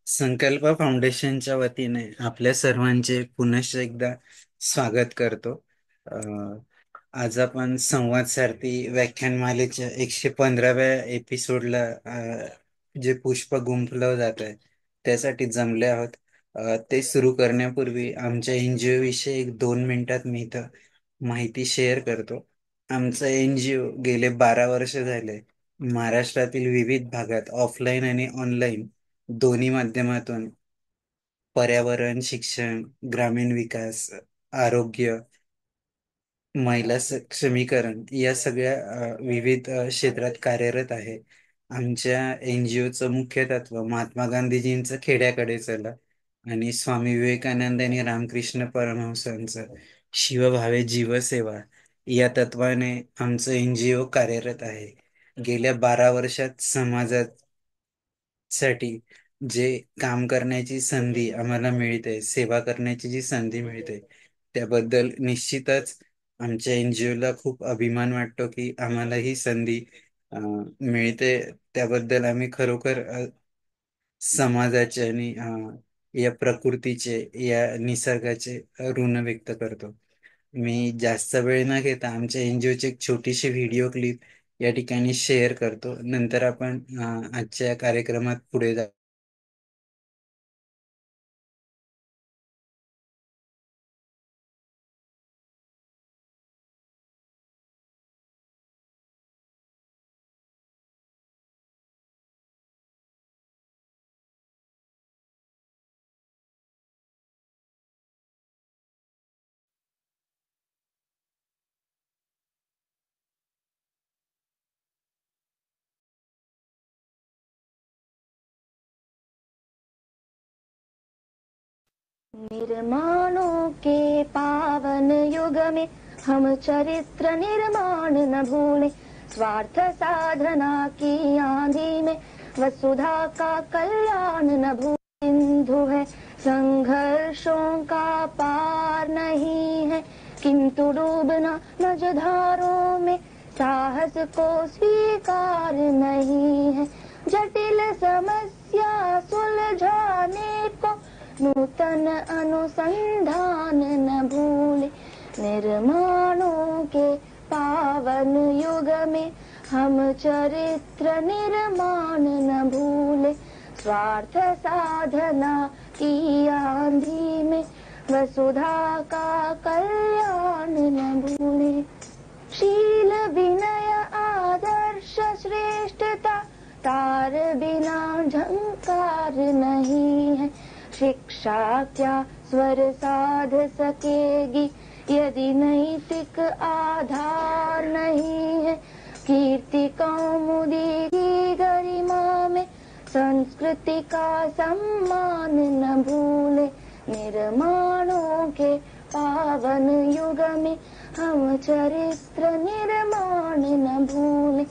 संकल्प फाउंडेशनच्या वतीने आपल्या सर्वांचे पुनश्च एकदा स्वागत करतो. अ, आज आपण संवाद सारथी व्याख्यानमालेच्या 115व्या एपिसोडला जे पुष्प गुंफलं जात आहे त्यासाठी जमले आहोत. ते सुरू करण्यापूर्वी आमच्या एनजीओ विषयी 2 मिनिटात मी इथं माहिती शेअर करतो. आमचं एनजीओ गेले 12 वर्ष झाले महाराष्ट्रातील विविध भागात ऑफलाईन आणि ऑनलाईन दोन्ही माध्यमातून पर्यावरण, शिक्षण, ग्रामीण विकास, आरोग्य, महिला सक्षमीकरण या सगळ्या विविध क्षेत्रात कार्यरत आहे. आमच्या एनजीओचं मुख्य तत्व महात्मा गांधीजींचं खेड्याकडे चला आणि स्वामी विवेकानंद आणि रामकृष्ण परमहंसांचं शिवभावे जीवसेवा या तत्वाने आमचं एनजीओ कार्यरत आहे. गेल्या 12 वर्षात समाजात साठी जे काम करण्याची संधी आम्हाला मिळते, सेवा करण्याची जी संधी मिळते, त्याबद्दल निश्चितच आमच्या एनजीओला खूप अभिमान वाटतो की आम्हाला ही संधी मिळते. त्याबद्दल आम्ही खरोखर समाजाचे आणि या प्रकृतीचे, या निसर्गाचे ऋण व्यक्त करतो. मी जास्त वेळ न घेता आमच्या एनजीओची एक छोटीशी व्हिडिओ क्लिप या ठिकाणी शेअर करतो. नंतर आपण आजच्या कार्यक्रमात पुढे जा. निर्माणों के पावन युग में हम चरित्र निर्माण न भूले, स्वार्थ साधना की आंधी में वसुधा का कल्याण न भूले। सिंधु है संघर्षों का पार नहीं है, किंतु डूबना मझधारों में साहस को स्वीकार नहीं है। जटिल समस्या सुलझाने को नूतन अनुसंधान न भूले। निर्माणों के पावन युग में हम चरित्र निर्माण न भूले, स्वार्थ साधना की आंधी में वसुधा का कल्याण न भूले। शील विनय आदर्श श्रेष्ठता तार बिना झंकार नहीं है। शिक्षा क्या स्वर साध सकेगी यदि नैतिक आधार नहीं है। कीर्ति कौमुदी की गरिमा में संस्कृति का सम्मान न भूले। निर्माणों के पावन युग में हम चरित्र निर्माण न भूले,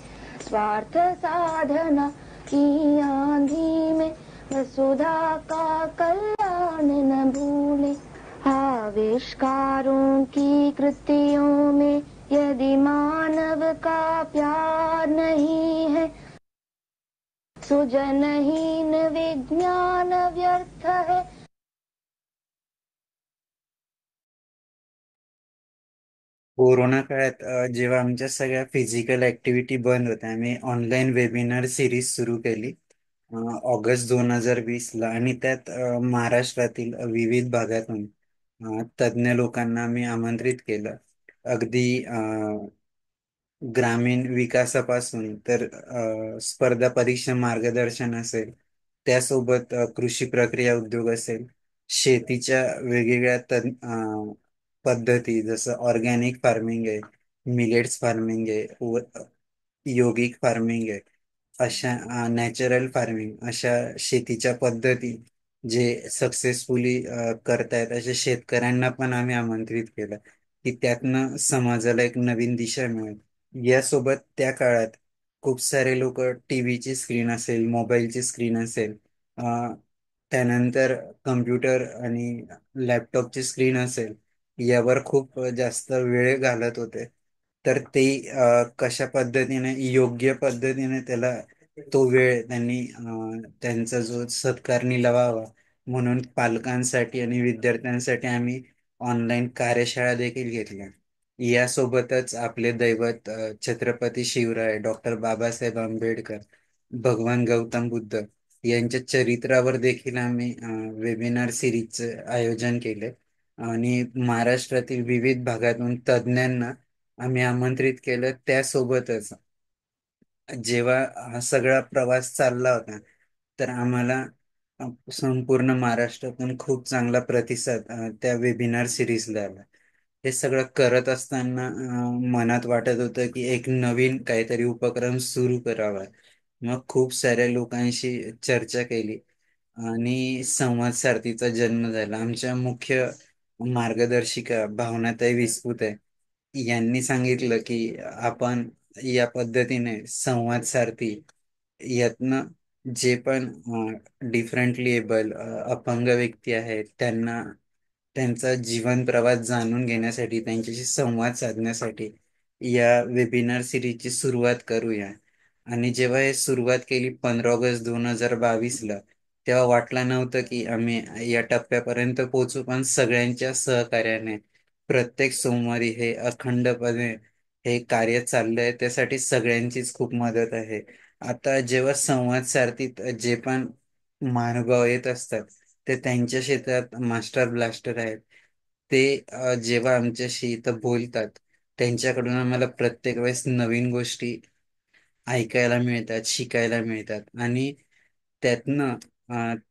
स्वार्थ साधना की आंधी में वसुधा का कल्याण न भूले। आविष्कारों की कृतियों में यदि मानव का प्यार नहीं है, सुजनहीन विज्ञान व्यर्थ है। कोरोना काळात जेव्हा आमच्या सगळ्या फिजिकल ऍक्टिव्हिटी बंद होत्या, आम्ही ऑनलाईन वेबिनार सिरीज सुरू केली ऑगस्ट 2020ला. आणि त्यात महाराष्ट्रातील विविध भागातून तज्ज्ञ लोकांना आम्ही आमंत्रित केलं. अगदी ग्रामीण विकासापासून तर स्पर्धा परीक्षा मार्गदर्शन असेल, त्यासोबत कृषी प्रक्रिया उद्योग असेल, शेतीच्या वेगवेगळ्या पद्धती जसं ऑर्गॅनिक फार्मिंग आहे, मिलेट्स फार्मिंग आहे, योगिक फार्मिंग आहे, अशा नॅचरल फार्मिंग, अशा शेतीच्या पद्धती जे सक्सेसफुली करतायत अशा शेतकऱ्यांना पण आम्ही आमंत्रित केलं की त्यातनं समाजाला एक नवीन दिशा मिळेल. यासोबत त्या काळात खूप सारे लोक टीव्हीची स्क्रीन असेल, मोबाईलची स्क्रीन असेल, त्यानंतर कम्प्युटर आणि लॅपटॉपची स्क्रीन असेल, यावर खूप जास्त वेळ घालत होते. तर ते कशा पद्धतीने, योग्य पद्धतीने त्याला तो वेळ त्यांनी त्यांचा जो सत्कारणी लावावा म्हणून पालकांसाठी आणि विद्यार्थ्यांसाठी आम्ही ऑनलाईन कार्यशाळा देखील घेतल्या. यासोबतच आपले दैवत छत्रपती शिवराय, डॉक्टर बाबासाहेब आंबेडकर, भगवान गौतम बुद्ध यांच्या चरित्रावर देखील आम्ही वेबिनार सिरीजचे आयोजन केले आणि महाराष्ट्रातील विविध भागातून तज्ज्ञांना आम्ही आमंत्रित केलं. त्यासोबतच जेव्हा हा सगळा प्रवास चालला होता तर आम्हाला संपूर्ण महाराष्ट्रातून खूप चांगला प्रतिसाद त्या वेबिनार सिरीजला आला. हे सगळं करत असताना मनात वाटत होतं की एक नवीन काहीतरी उपक्रम सुरू करावा. मग खूप साऱ्या लोकांशी चर्चा केली आणि संवाद सारथीचा जन्म झाला. आमच्या मुख्य मार्गदर्शिका भावनाताई विस्पुते यांनी सांगितलं की आपण या पद्धतीने संवाद सारथी यातनं जे पण डिफरंटली एबल अपंग व्यक्ती आहेत त्यांना त्यांचा जीवन प्रवास जाणून घेण्यासाठी, त्यांच्याशी संवाद साधण्यासाठी या वेबिनार सिरीजची सुरुवात करूया. आणि जेव्हा हे सुरुवात केली 15 ऑगस्ट 2022 ला, तेव्हा वाटलं नव्हतं की आम्ही या टप्प्यापर्यंत पोहोचू, पण सगळ्यांच्या सहकार्याने प्रत्येक सोमवारी हे अखंडपणे हे कार्य चाललंय, त्यासाठी सगळ्यांचीच खूप मदत आहे. आता जेव्हा संवाद सारथीत जे पण महानुभाव येत असतात ते त्यांच्या क्षेत्रात मास्टर ब्लास्टर आहेत. ते जेव्हा आमच्याशी इथं बोलतात त्यांच्याकडून आम्हाला प्रत्येक वेळेस नवीन गोष्टी ऐकायला मिळतात, शिकायला मिळतात आणि त्यातनं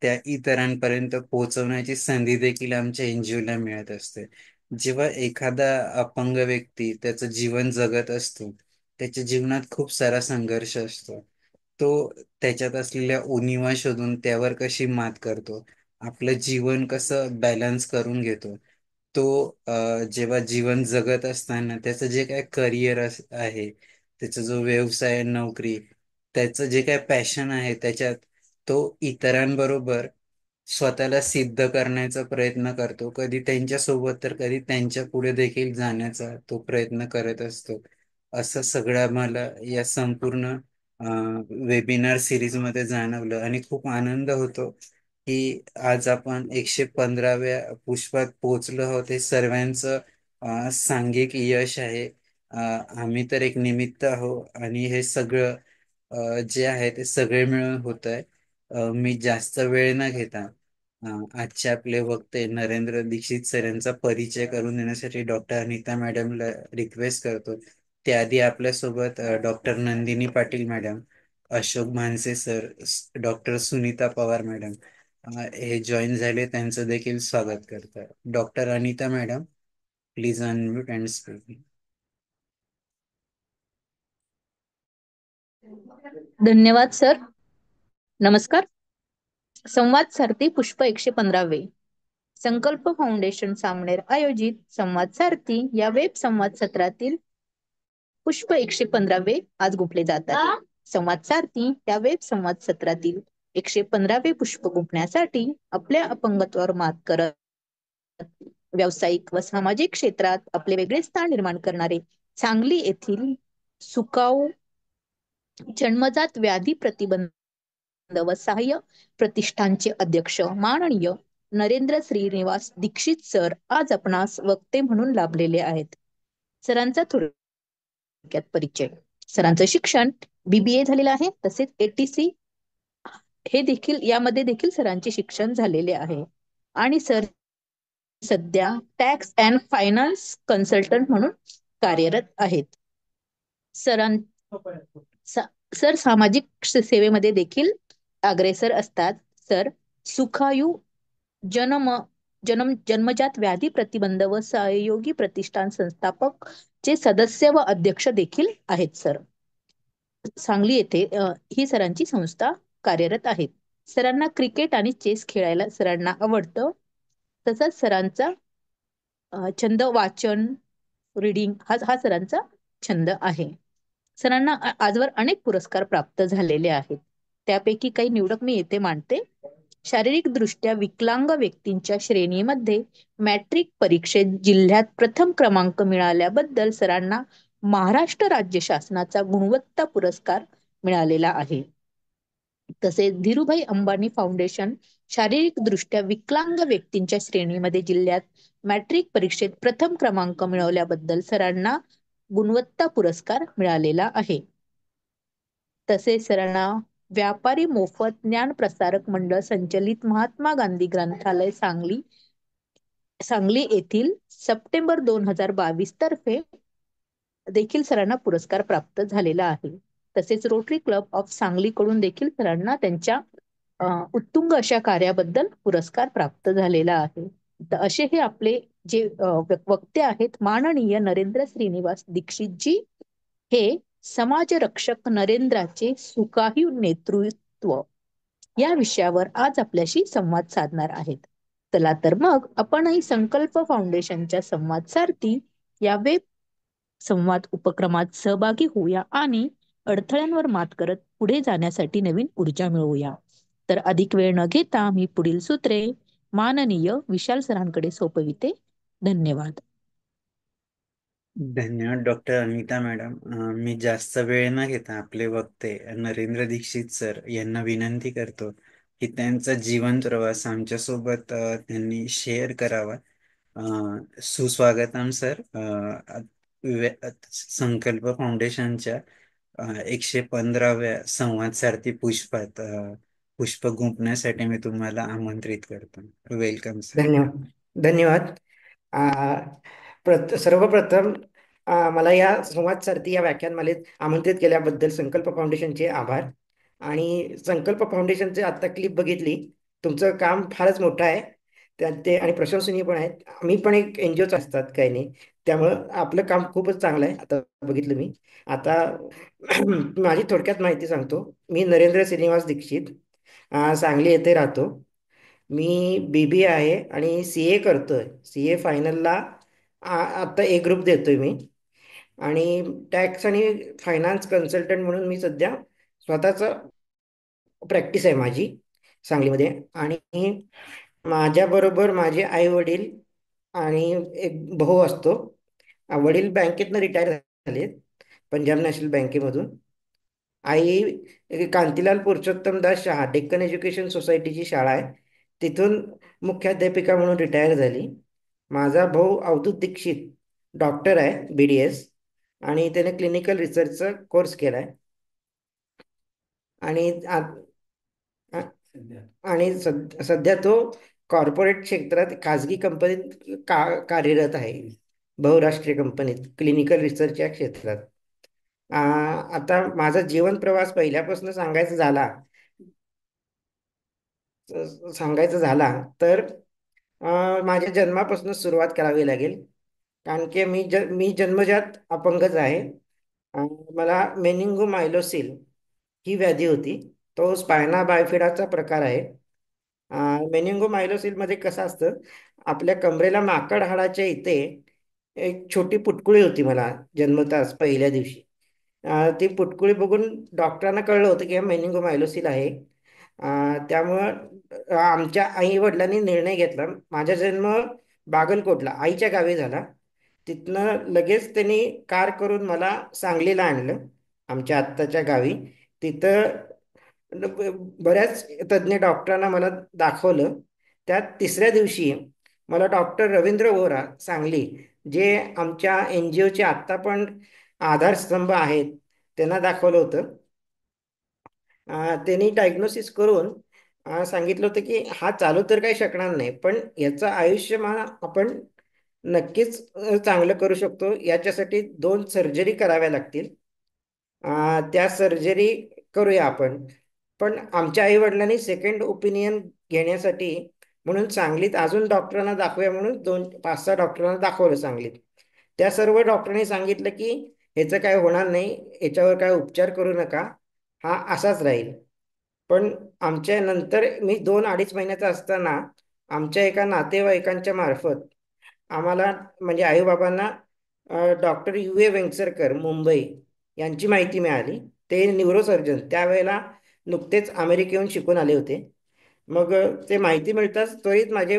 त्या इतरांपर्यंत पोहोचवण्याची संधी देखील आमच्या एनजीओला मिळत असते. जेव्हा एखादा अपंग व्यक्ती त्याचं जीवन जगत असतो, त्याच्या जीवनात खूप सारा संघर्ष असतो. तो त्याच्यात असलेल्या उणिवा शोधून त्यावर कशी मात करतो, आपलं जीवन कसं बॅलन्स करून घेतो. तो जेव्हा जीवन जगत असताना त्याचं जे काय करिअर आहे, त्याचा जो व्यवसाय, नोकरी, त्याचं जे काय पॅशन आहे त्याच्यात तो इतरांबरोबर स्वतःला सिद्ध करण्याचा प्रयत्न करतो. कधी त्यांच्या सोबत तर कधी त्यांच्या पुढे देखील जाण्याचा तो प्रयत्न करत असतो. असं सगळं आम्हाला या संपूर्ण वेबिनार सिरीज मध्ये जाणवलं आणि खूप आनंद होतो की आज आपण 115व्या पुष्पात पोहोचलो आहोत. हे सर्वांचं सांघिक यश आहे. आम्ही तर एक निमित्त आहो आणि हे सगळं जे आहे ते सगळे मिळून होत आहे. मी जास्त वेळ न घेता आजचे आपले वक्ते नरेंद्र दीक्षित सर यांचा परिचय करून देण्यासाठी डॉक्टर अनिता मॅडमला रिक्वेस्ट करतो. त्याआधी आपल्यासोबत डॉक्टर नंदिनी पाटील मॅडम, अशोक मानसे sir, doctor Sunita Pawar madam हे जॉईन झाले, त्यांचं देखील स्वागत करतात. Doctor Anita madam, please unmute and speak. धन्यवाद सर. नमस्कार. संवाद सारथी पुष्प 115वे संकल्प फाउंडेशन सामनेर आयोजित संवाद सारथी या वेब संवाद सत्रातील पुष्प 115वे आज गुंफले जात आहे. संवाद सारथी या वेब संवाद सत्रातील 115वे पुष्प गुंफण्यासाठी आपल्या अपंगत्वावर मात करत व्यावसायिक व सामाजिक क्षेत्रात आपले वेगळे स्थान निर्माण करणारे सांगली येथील सुकाऊ जन्मजात व्याधी प्रतिबंध व सहाय्य प्रतिष्ठानचे अध्यक्ष माननीय नरेंद्र श्रीनिवास दीक्षित सर आज आपणास वक्ते म्हणून लाभलेले आहेत. सरांचा थोडक्यात परिचय. सरांचं शिक्षण BBA झालेलं आहे, तसेच ATC हे देखील यामध्ये देखील सरांचे शिक्षण झालेले आहे आणि सर सध्या टॅक्स अँड फायनान्स कन्सल्टंट म्हणून कार्यरत आहेत. सर सामाजिक सेवेमध्ये देखील अग्रेसर असतात. सर सुखायू जन्मजात व्याधी प्रतिबंध व सहयोगी प्रतिष्ठान संस्थापक चे सदस्य व अध्यक्ष देखील आहेत. सर सांगली येथे ही सरांची संस्था कार्यरत आहेत. सरांना क्रिकेट आणि चेस खेळायला सरांना आवडतं. तसंच सरांचा छंद वाचन, रीडिंग हा सरांचा छंद आहे. सरांना आजवर अनेक पुरस्कार प्राप्त झालेले आहेत. त्यापैकी काही निवडक मी येथे मांडते. शारीरिक दृष्ट्या विकलांग व्यक्तींच्या श्रेणीमध्ये मॅट्रिक परीक्षेत जिल्ह्यात प्रथम क्रमांक मिळाल्याबद्दल सरांना महाराष्ट्र राज्य शासनाचा गुणवत्ता पुरस्कार मिळालेला आहे. तसेच धीरूभाई अंबानी फाउंडेशन शारीरिकदृष्ट्या विकलांग व्यक्तींच्या श्रेणीमध्ये जिल्ह्यात मॅट्रिक परीक्षेत प्रथम क्रमांक मिळवल्याबद्दल सरांना गुणवत्ता पुरस्कार मिळालेला आहे. तसेच सरांना व्यापारी मोफत ज्ञान प्रसारक मंडळ संचलित महात्मा गांधी ग्रंथालय सांगली येथील सप्टेंबर 2022 तर्फे देखील सरांना पुरस्कार प्राप्त झालेला आहे. तसेच रोटरी क्लब ऑफ सांगली कडून देखील सरांना त्यांच्या उत्तुंग अशा कार्याबद्दल पुरस्कार प्राप्त झालेला आहे. तर असे हे आपले जे वक्ते आहेत, माननीय नरेंद्र श्रीनिवास दीक्षितजी हे समाजरक्षक नरेंद्राचे सुकाही नेतृत्व या विषयावर आज आपल्याशी संवाद साधणार आहेत. चला तर मग आपणही संकल्प फाउंडेशनच्या संवाद सारथी या वेब संवाद उपक्रमात सहभागी होऊया आणि अडथळ्यांवर मात करत पुढे जाण्यासाठी नवीन ऊर्जा मिळवूया. तर अधिक वेळ न घेता मी पुढील सूत्रे माननीय विशाल सरांकडे सोपविते. धन्यवाद. धन्यवाद डॉक्टर अनिता मॅडम. मी जास्त वेळ न घेता आपले वक्ते नरेंद्र दीक्षित सर यांना विनंती करतो की त्यांचा जीवन प्रवास आमच्यासोबत त्यांनी शेअर करावा. सुस्वागतम सर. संकल्प फाउंडेशनच्या 115व्या संवाद सारथी पुष्पात पुष्प गुंफण्यासाठी मी तुम्हाला आमंत्रित करतो. Welcome sir. धन्यवाद. धन्यवाद. सर्वप्रथम मला या संवाद सारथी या व्याख्यानमालेत आमंत्रित केल्याबद्दल संकल्प फाउंडेशनचे आभार. आणि संकल्प फाउंडेशनचे आत्ता क्लिप बघितली, तुमचं काम फारच मोठं आहे त्यात ते आणि प्रशंसनीय पण आहेत. मी पण एक NGOच असतात काही नाही, त्यामुळं आपलं काम खूपच चांगलं आहे. आता बघितलं मी. आता माझी थोडक्यात माहिती सांगतो. मी नरेंद्र श्रीनिवास दीक्षित, सांगली येथे राहतो. मी BBA आहे आणि CA करतोय. CA फायनलला आत्ता A ग्रुप देतोय मी. आणि टॅक्स आणि फायनान्स कन्सल्टंट म्हणून मी सध्या स्वतःचं प्रॅक्टिस आहे माझी सांगलीमध्ये. आणि माझ्याबरोबर माझे आई वडील आणि एक भाऊ असतो. वडील बँकेतनं रिटायर झालेत, पंजाब नॅशनल बँकेमधून. आई कांतीलाल पुरुषोत्तम दास शहा डेक्कन एज्युकेशन सोसायटीची शाळा आहे, तिथून मुख्याध्यापिका म्हणून रिटायर झाली. माझा भाऊ अवधूत दीक्षित डॉक्टर आहे, BDS, आणि त्याने क्लिनिकल रिसर्चचा कोर्स केला आहे. आणि आणि सध्या तो कॉर्पोरेट क्षेत्रात खाजगी कंपनीत कार्यरत आहे, बहुराष्ट्रीय कंपनीत क्लिनिकल रिसर्च या क्षेत्रात. आता माझा जीवन प्रवास पहिल्यापासून सांगायचं झाला तर माझ्या जन्मापासून सुरुवात करावी लागेल. कारण की मी जन्मजात अपंगच आहे. मला मेनिंगोमायलोसिल ही व्याधी होती. तो स्पायना बायफिडाचा प्रकार आहे. मेनिंगोमायलोसिलमध्ये कसं असतं, आपल्या कमरेला माकड हाडाच्या इथे एक छोटी पुटकुळी होती मला जन्मताच पहिल्या दिवशी. ती पुटकुळी बघून डॉक्टरांना कळलं होतं की हा मेनिंगोमायलोसिल आहे. त्यामुळं आमच्या आई वडिलांनी निर्णय घेतला. माझा जन्म बागलकोटला आईच्या गावी झाला. तिथनं लगेच त्यांनी कार करून मला सांगलीला आणलं, आमच्या आत्ताच्या गावी. तिथं बऱ्याच तज्ज्ञ डॉक्टरांना मला दाखवलं. त्यात तिसऱ्या दिवशी मला डॉक्टर रवींद्र वोरा सांगली, जे आमच्या NGOचे आत्ता पण आधारस्तंभ आहेत, त्यांना दाखवलं होतं. त्यांनी डायग्नोसिस करून सांगितलं होतं की हा चालू तर काही शकणार नाही, पण याचं आयुष्यमान आपण नक्कीच चांगलं करू शकतो. याच्यासाठी 2 सर्जरी कराव्या लागतील. त्या सर्जरी करूया आपण. पण आमच्या आई वडिलांनी सेकंड ओपिनियन घेण्यासाठी म्हणून सांगलीत अजून डॉक्टरांना दाखवूया म्हणून 5-6 डॉक्टरांना दाखवलं सांगलीत. त्या सर्व डॉक्टरांनी सांगितलं की ह्याचं काय होणार नाही, याच्यावर काय उपचार करू नका, हा असाच राहील. पण आमच्या नंतर मी 2-2.5 महिन्याचा असताना आमच्या एका नातेवाईकांच्या मार्फत आम्हाला म्हणजे आईबाबांना डॉक्टर UA वेंगसरकर मुंबई यांची माहिती मिळाली. ते न्यूरोसर्जन त्यावेळेला नुकतेच अमेरिकेहून शिकून आले होते. मग ते माहिती मिळताच त्वरित माझे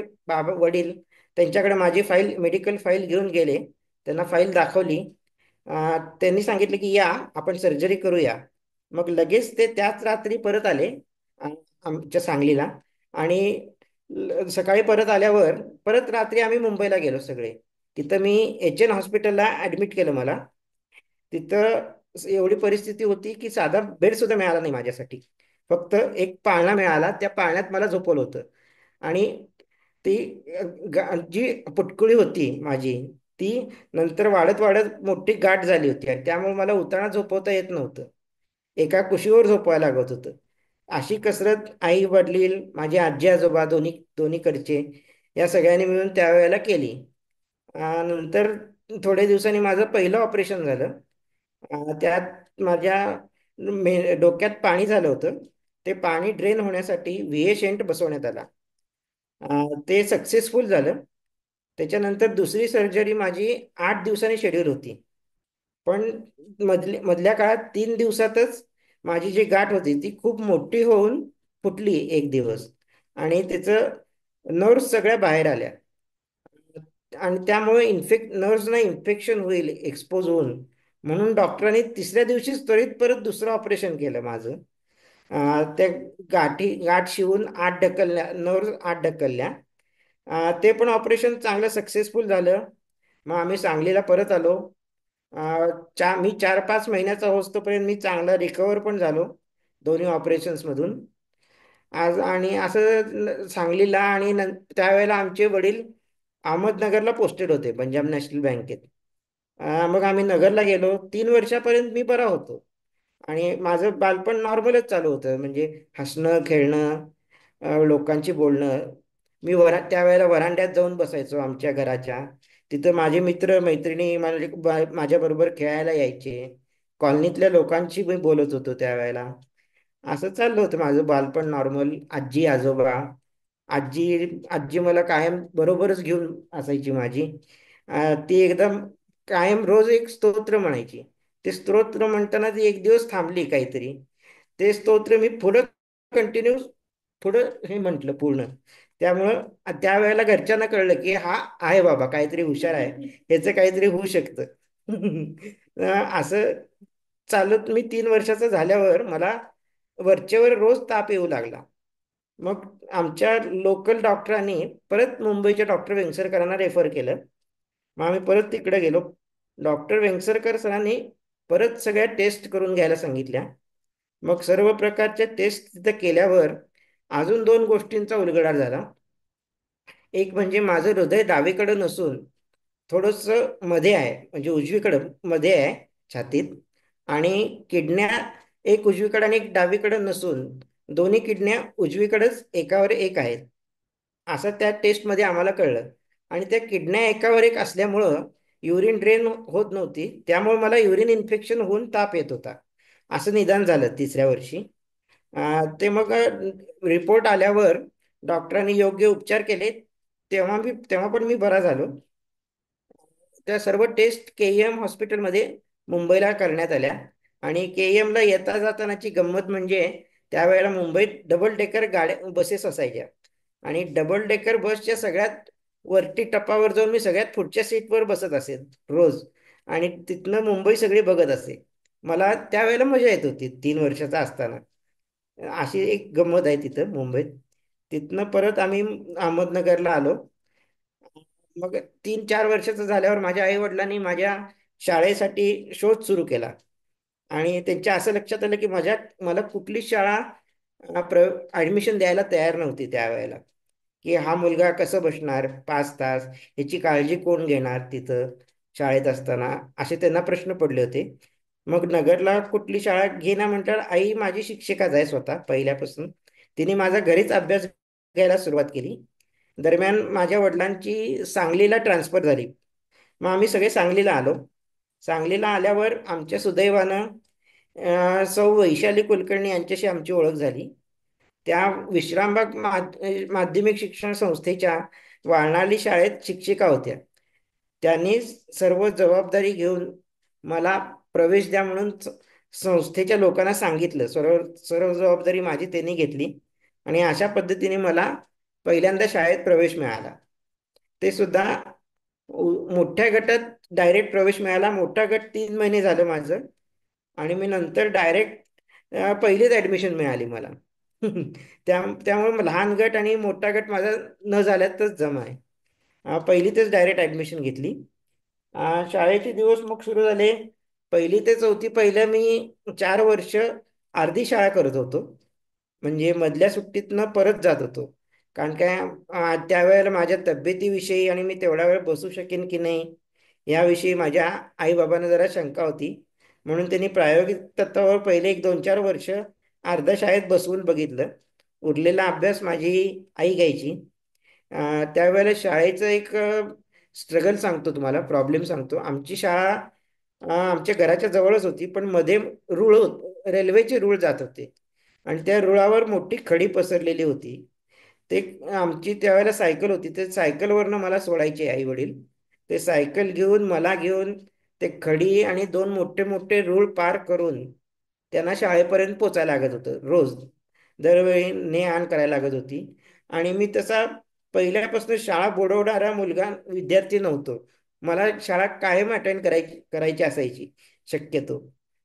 वडील त्यांच्याकडे माझी मेडिकल फाईल घेऊन गेले. त्यांना फाईल दाखवली. त्यांनी सांगितलं की या आपण सर्जरी करूया. मग लगेच ते त्याच रात्री परत आले आ- आमच्या सांगलीला. आणि सकाळी परत आल्यावर परत रात्री आम्ही मुंबईला गेलो सगळे. तिथं मी एच एन हॉस्पिटलला ऍडमिट केलं मला. तिथं एवढी परिस्थिती होती की साधा बेड सुद्धा मिळाला नाही माझ्यासाठी. फक्त एक पाळणा मिळाला, त्या पाळण्यात मला झोपवलं होतं. आणि ती जी पुटकुळी होती माझी, ती नंतर वाढत वाढत मोठी गाठ झाली होती आणि त्यामुळे मला उताना झोपवता येत नव्हतं. एका कुशीवर झोपवायला लागत होतं. अशी कसरत आई वडील, माझे आजी आजोबा दोन्हीकडचे, या सगळ्यांनी मिळून त्यावेळेला केली. नंतर थोड्या दिवसांनी माझं पहिलं ऑपरेशन झालं. त्यात माझ्या डोक्यात पाणी झालं होतं. ते पाणी ड्रेन होण्यासाठी व्हीए बसवण्यात आला. ते सक्सेसफुल झालं. त्याच्यानंतर दुसरी सर्जरी माझी 8 दिवसांनी शेड्यूल होती. पण मधल्या काळात 3 दिवसातच माझी जी गाठ होती ती खूप मोठी होऊन फुटली एक दिवस. आणि त्याचं नर्व्स सगळ्या बाहेर आल्या. आणि त्यामुळे नर्व्सना इन्फेक्शन होईल एक्सपोज होऊन, म्हणून डॉक्टरांनी तिसऱ्या दिवशीच त्वरित परत दुसरं ऑपरेशन केलं माझं. त्या गाठ शिवून आत ढकलल्या, नर्व्स आत ढकलल्या. ते पण ऑपरेशन चांगलं सक्सेसफुल झालं. मग आम्ही सांगलीला परत आलो. मी 4-5 महिन्याचा होस्तोपर्यंत मी चांगला रिकवर पण झालो दोन्ही ऑपरेशन्समधून. आज आणि असं सांगलीला आणि त्यावेळेला आमचे वडील अहमदनगरला पोस्टेड होते पंजाब नॅशनल बँकेत. मग आम्ही नगरला गेलो. 3 वर्षापर्यंत मी बरा होतो. आणि माझं बालपण नॉर्मलच चालू होतं, म्हणजे हसणं खेळणं, लोकांशी बोलणं. मी त्यावेळेला वरांड्यात जाऊन बसायचो आमच्या घराच्या. तिथं माझे मित्र मैत्रिणी माझ्याबरोबर खेळायला यायचे. कॉलनीतल्या लोकांशी मी बोलत होतो त्यावेळेला. असं चाललं होतं माझं बालपण नॉर्मल. आजी आजोबा, आजी आजी मला कायम बरोबरच घेऊन असायची माझी. ती एकदम कायम रोज एक स्तोत्र म्हणायची. ते स्तोत्र म्हणताना ती एक दिवस थांबली काहीतरी. ते स्तोत्र मी पुढं कंटिन्यू पुढं हे म्हटलं पूर्ण. त्यामुळं त्यावेळेला घरच्यांना कळलं की हा आहे बाबा काहीतरी हुशार आहे, ह्याचं काहीतरी होऊ शकतं. असं चालत मी 3 वर्षाचा झाल्यावर मला वरचेवर रोज ताप येऊ लागला. मग आमच्या लोकल डॉक्टरांनी परत मुंबईच्या डॉक्टर वेंगसरकरांना रेफर केलं. मग आम्ही परत तिकडे गेलो. डॉक्टर वेंगसरकर सरांनी परत सगळ्या टेस्ट करून घ्यायला सांगितल्या. मग सर्व प्रकारच्या टेस्ट तिथं केल्यावर अजून 2 गोष्टींचा उलगडा झाला. एक म्हणजे माझं हृदय डावीकडे नसून थोडंसं मध्ये आहे, म्हणजे उजवीकडं मध्ये आहे छातीत. आणि किडन्या एक उजवीकडे आणि एक डावीकडे नसून दोन्ही किडन्या उजवीकडेच एकावर एक आहेत, असं त्या टेस्टमध्ये आम्हाला कळलं. आणि त्या किडन्या एकावर एक असल्यामुळं युरिन ड्रेन होत नव्हती, त्यामुळे मला युरिन इन्फेक्शन होऊन ताप येत होता. असं निदान झालं तिसऱ्या वर्षी. ते मग रिपोर्ट आल्यावर डॉक्टरांनी योग्य उपचार केले. तेव्हा पण मी बरा झालो. त्या सर्व टेस्ट के हॉस्पिटलमध्ये मुंबईला करण्यात आल्या. आणि ला येता जातानाची गंमत म्हणजे त्यावेळेला मुंबईत डबल डेकर गाड्या बसेस असायच्या. आणि डबल डेकर बसच्या सगळ्यात वरती टप्पावर जाऊन मी सगळ्यात पुढच्या सीटवर बसत असेल रोज. आणि तिथनं मुंबई सगळी बघत असे. मला त्यावेळेला मजा येत होती 3 वर्षाचा असताना. अशी एक गंमत आहे तिथं मुंबईत. तिथनं परत आम्ही अहमदनगरला आलो. मग 3-4 वर्षाचं झाल्यावर माझ्या आई वडिलांनी माझ्या शाळेसाठी शोध सुरू केला. आणि त्यांच्या असं लक्षात आलं की मला कुठलीच शाळा ऍडमिशन द्यायला तयार नव्हती त्यावेळेला. की हा मुलगा कसं बसणार 5 तास, याची काळजी कोण घेणार तिथं शाळेत असताना, असे त्यांना प्रश्न पडले होते. मग नगरला कुठली शाळा घेणार म्हटल्यावर आई माझी शिक्षिकाच आहे स्वतः पहिल्यापासून. तिने माझा घरीच अभ्यास घ्यायला सुरुवात केली. दरम्यान माझ्या वडिलांची सांगलीला ट्रान्सफर झाली. मग आम्ही सगळे सांगलीला आलो. सांगलीला आल्यावर आमच्या सुदैवानं सौ वैशाली कुलकर्णी यांच्याशी आमची ओळख झाली. त्या विश्रामबाग माध्यमिक शिक्षण संस्थेच्या वारणाली शाळेत शिक्षिका होत्या. त्यांनी सर्व जबाबदारी घेऊन मला प्रवेश द्या म्हणून संस्थेच्या लोकांना सांगितलं. सर्व सर्व जबाबदारी माझी त्यांनी घेतली. आणि अशा पद्धतीने मला पहिल्यांदा शाळेत प्रवेश मिळाला. ते सुद्धा मोठ्या गटात डायरेक्ट प्रवेश मिळाला. मोठा गट 3 महिने झालं माझं. आणि मी नंतर डायरेक्ट पहिलीच ऍडमिशन मिळाली मला. त्यामुळे लहान गट आणि मोठा गट माझा न झाल्यातच जमा आहे. पहिलीतच डायरेक्ट ऍडमिशन घेतली. शाळेचे दिवस मग सुरू झाले. पहिली ते चौथी पहिलं मी 4 वर्ष अर्धी शाळा करत होतो. म्हणजे मधल्या सुट्टीतनं परत जात होतो. कारण काय त्यावेळेला माझ्या तब्येतीविषयी आणि मी तेवढा वेळ बसू शकेन की नाही याविषयी माझ्या आईबाबांना जरा शंका होती. म्हणून त्यांनी प्रायोगिक तत्वावर पहिले एक 2-4 वर्ष अर्ध्या शाळेत बसवून बघितलं. उरलेला अभ्यास माझी आई घ्यायची. त्यावेळेला शाळेचं एक स्ट्रगल सांगतो तुम्हाला, प्रॉब्लेम सांगतो. आमची शाळा आमच्या घराच्या जवळच होती, पण मध्ये रेल्वेचे रूळ जात होते आणि त्या रुळावर मोठी खडी पसरलेली होती. ते आमची त्यावेळेला सायकल होती, ते सायकलवरनं मला सोडायचे आई वडील. ते सायकल घेऊन मला घेऊन ते खडी आणि दोन मोठे मोठे रूळ पार करून त्यांना शाळेपर्यंत पोचायला लागत होतं रोज. दरवेळी ने आण करायला लागत होती. आणि मी तसा पहिल्यापासून शाळा बुडवणारा विद्यार्थी नव्हतो. मला शाळा कायम अटेंड करायची असायची शक्यतो.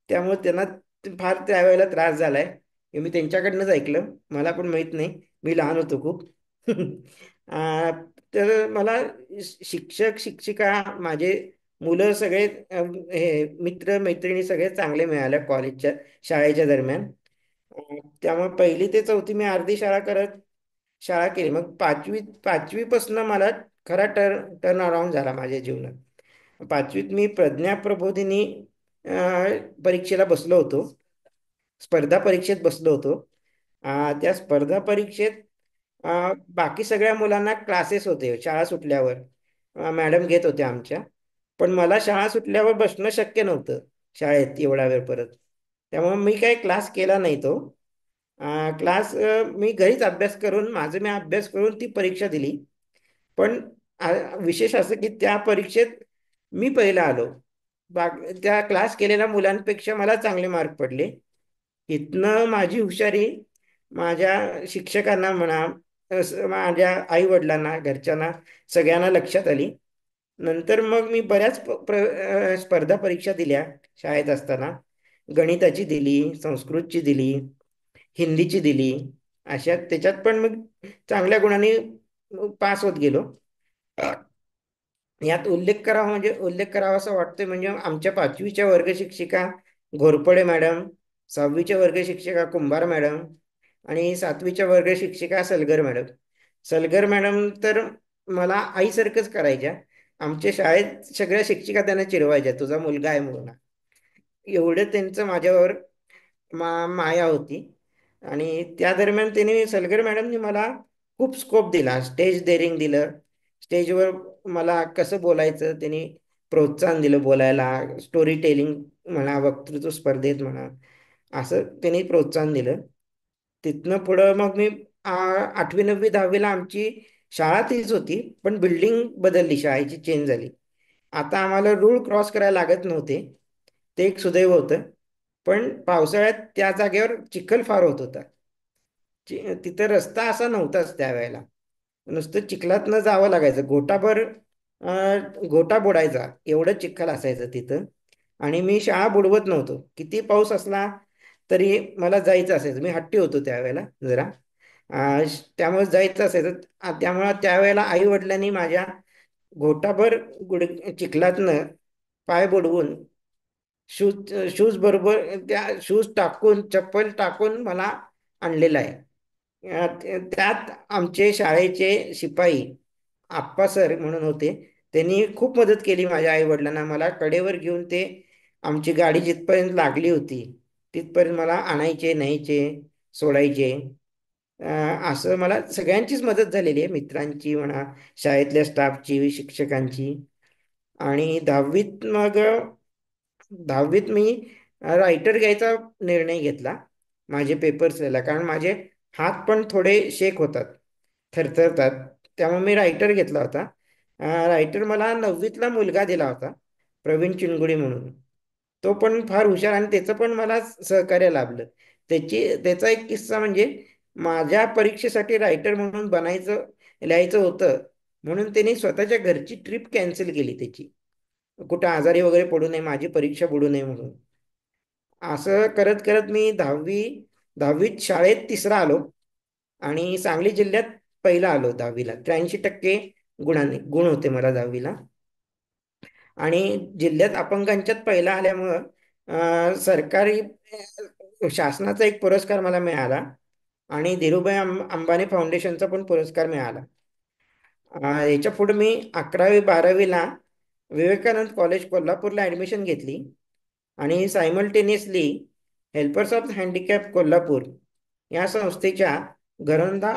त्यामुळे त्यांना फार त्यावेळेला त्रास झालाय हे मी त्यांच्याकडनंच ऐकलं. मला पण माहित नाही, मी लहान होतो खूप. आ, तर मला शिक्षक शिक्षिका माझे मुलं सगळे हे मित्र मैत्रिणी सगळे चांगले मिळाले कॉलेजच्या शाळेच्या दरम्यान. त्यामुळे पहिली ते चौथी मी अर्धी शाळा केली. मग पाचवीपासून मला खरा टर्न अराउंड झाला माझ्या जीवनात. पाचवीत मी प्रज्ञा प्रबोधिनी परीक्षेला बसलो होतो. स्पर्धा परीक्षेत बसलो होतो. त्या स्पर्धा परीक्षेत बाकी सगळ्या मुलांना क्लासेस होते शाळा सुटल्यावर. मॅडम घेत होत्या आमच्या. पण मला शाळा सुटल्यावर बसणं शक्य नव्हतं शाळेत एवढा वेळ परत. त्यामुळे मी काही क्लास केला नाही तो. क्लास मी घरीच अभ्यास करून मी अभ्यास करून ती परीक्षा दिली. पण विशेष असं की त्या परीक्षेत मी पहिला आलो. त्या क्लास केलेल्या मुलांपेक्षा मला चांगले मार्क पडले. इथनं माझी हुशारी माझ्या शिक्षकांना म्हणा, माझ्या आई वडिलांना घरच्यांना सगळ्यांना लक्षात आली. नंतर मग मी बऱ्याच स्पर्धा परीक्षा दिल्या शाळेत असताना. गणिताची दिली, संस्कृतची दिली, हिंदीची दिली. अशा त्याच्यात पण मग चांगल्या गुणांनी पास होत गेलो. यात उल्लेख करावा असं वाटतोय म्हणजे आमच्या 5वीच्या वर्ग शिक्षिका घोरपडे मॅडम, 6वीच्या वर्ग शिक्षिका कुंभार मॅडम आणि 7वीच्या वर्ग शिक्षिका सलगर मॅडम. सलगर मॅडम तर मला आईसारखंच करायच्या. आमच्या शाळेत सगळ्या शिक्षिका त्यांना चिडवायच्या, तुझा मुलगा आहे म्हणून. एवढं त्यांचं माझ्यावर माया होती. आणि त्या दरम्यान त्यांनी सलगर मॅडमनी मला खूप स्कोप दिला, स्टेज डेअरिंग दिलं. स्टेजवर मला कसं बोलायचं त्यांनी प्रोत्साहन दिलं बोलायला. स्टोरी टेलिंग म्हणा, वक्तृत्व स्पर्धेत म्हणा, असं त्यांनी प्रोत्साहन दिलं. तिथनं पुढं मग मी 8वी 9वी 10वीला आमची शाळा तीच होती, पण बिल्डिंग बदलली, शाळेची चेंज झाली. आता आम्हाला रूळ क्रॉस करायला लागत नव्हते, ते एक सुदैव होतं. पण पावसाळ्यात त्या जागेवर चिखल फार होत होता. तिथं रस्ता असा नव्हताच त्यावेळेला. नुसतं चिखलातनं जावं लागायचं. गोटा बुडायचा एवढं चिखल असायचं तिथं. आणि मी शाळा बुडवत नव्हतो, किती पाऊस असला तरी मला जायचं असायचं. मी हट्टी होतो त्यावेळेला जरा. त्यामुळे जायचं असायचं. त्यामुळे त्यावेळेला आई वडिलांनी माझ्या घोटाभर चिखलातनं पाय बुडवून शूज शूज बरोबर त्या शूज टाकून चप्पल टाकून मला आणलेला आहे. त्यात आमचे शाळेचे शिपाई आप्पा सर म्हणून होते. त्यांनी खूप मदत केली माझ्या आई वडिलांना. मला कडेवर घेऊन ते आमची गाडी जिथपर्यंत लागली होती तिथपर्यंत मला आणायचे, न्यायचे, सोडायचे. असं मला सगळ्यांचीच मदत झालेली आहे, मित्रांची म्हणा, शाळेतल्या स्टाफची, शिक्षकांची. आणि 10वीत मी रायटर घ्यायचा निर्णय घेतला माझे पेपर्स द्यायला. कारण माझे हात पण थोडे शेक होतात, थरथरतात. त्यामुळे मी रायटर घेतला होता. रायटर मला 9वीतला मुलगा दिला होता, प्रवीण चिनगुडी म्हणून. तो पण फार हुशार आणि त्याचं पण मला सहकार्य लाभलं. त्याचा एक किस्सा म्हणजे माझ्या परीक्षेसाठी रायटर म्हणून लिहायचं होतं, म्हणून त्यांनी स्वतःच्या घरची ट्रिप कॅन्सल केली त्याची, कुठं आजारी वगैरे पडू नये, माझी परीक्षा बुडू नये म्हणून. असं करत करत मी 10वी 10वीत शाळेत तिसरा आलो आणि सांगली जिल्ह्यात पहिला आलो 10वीला. 83% गुण होते मला 10वीला. आणि जिल्ह्यात अपंगांच्यात पहिला आल्यामुळं सरकारी शासनाचा एक पुरस्कार मला मिळाला आणि धीरूभाई अंबानी फाउंडेशनचा पण पुरस्कार मिळाला. याच्या पुढे मी 11वी 12वीला विवेकानंद कॉलेज कोल्हापूरला ॲडमिशन घेतली आणि simultaneously helpers of handicap Kolhapur या संस्थेच्या घरोंदा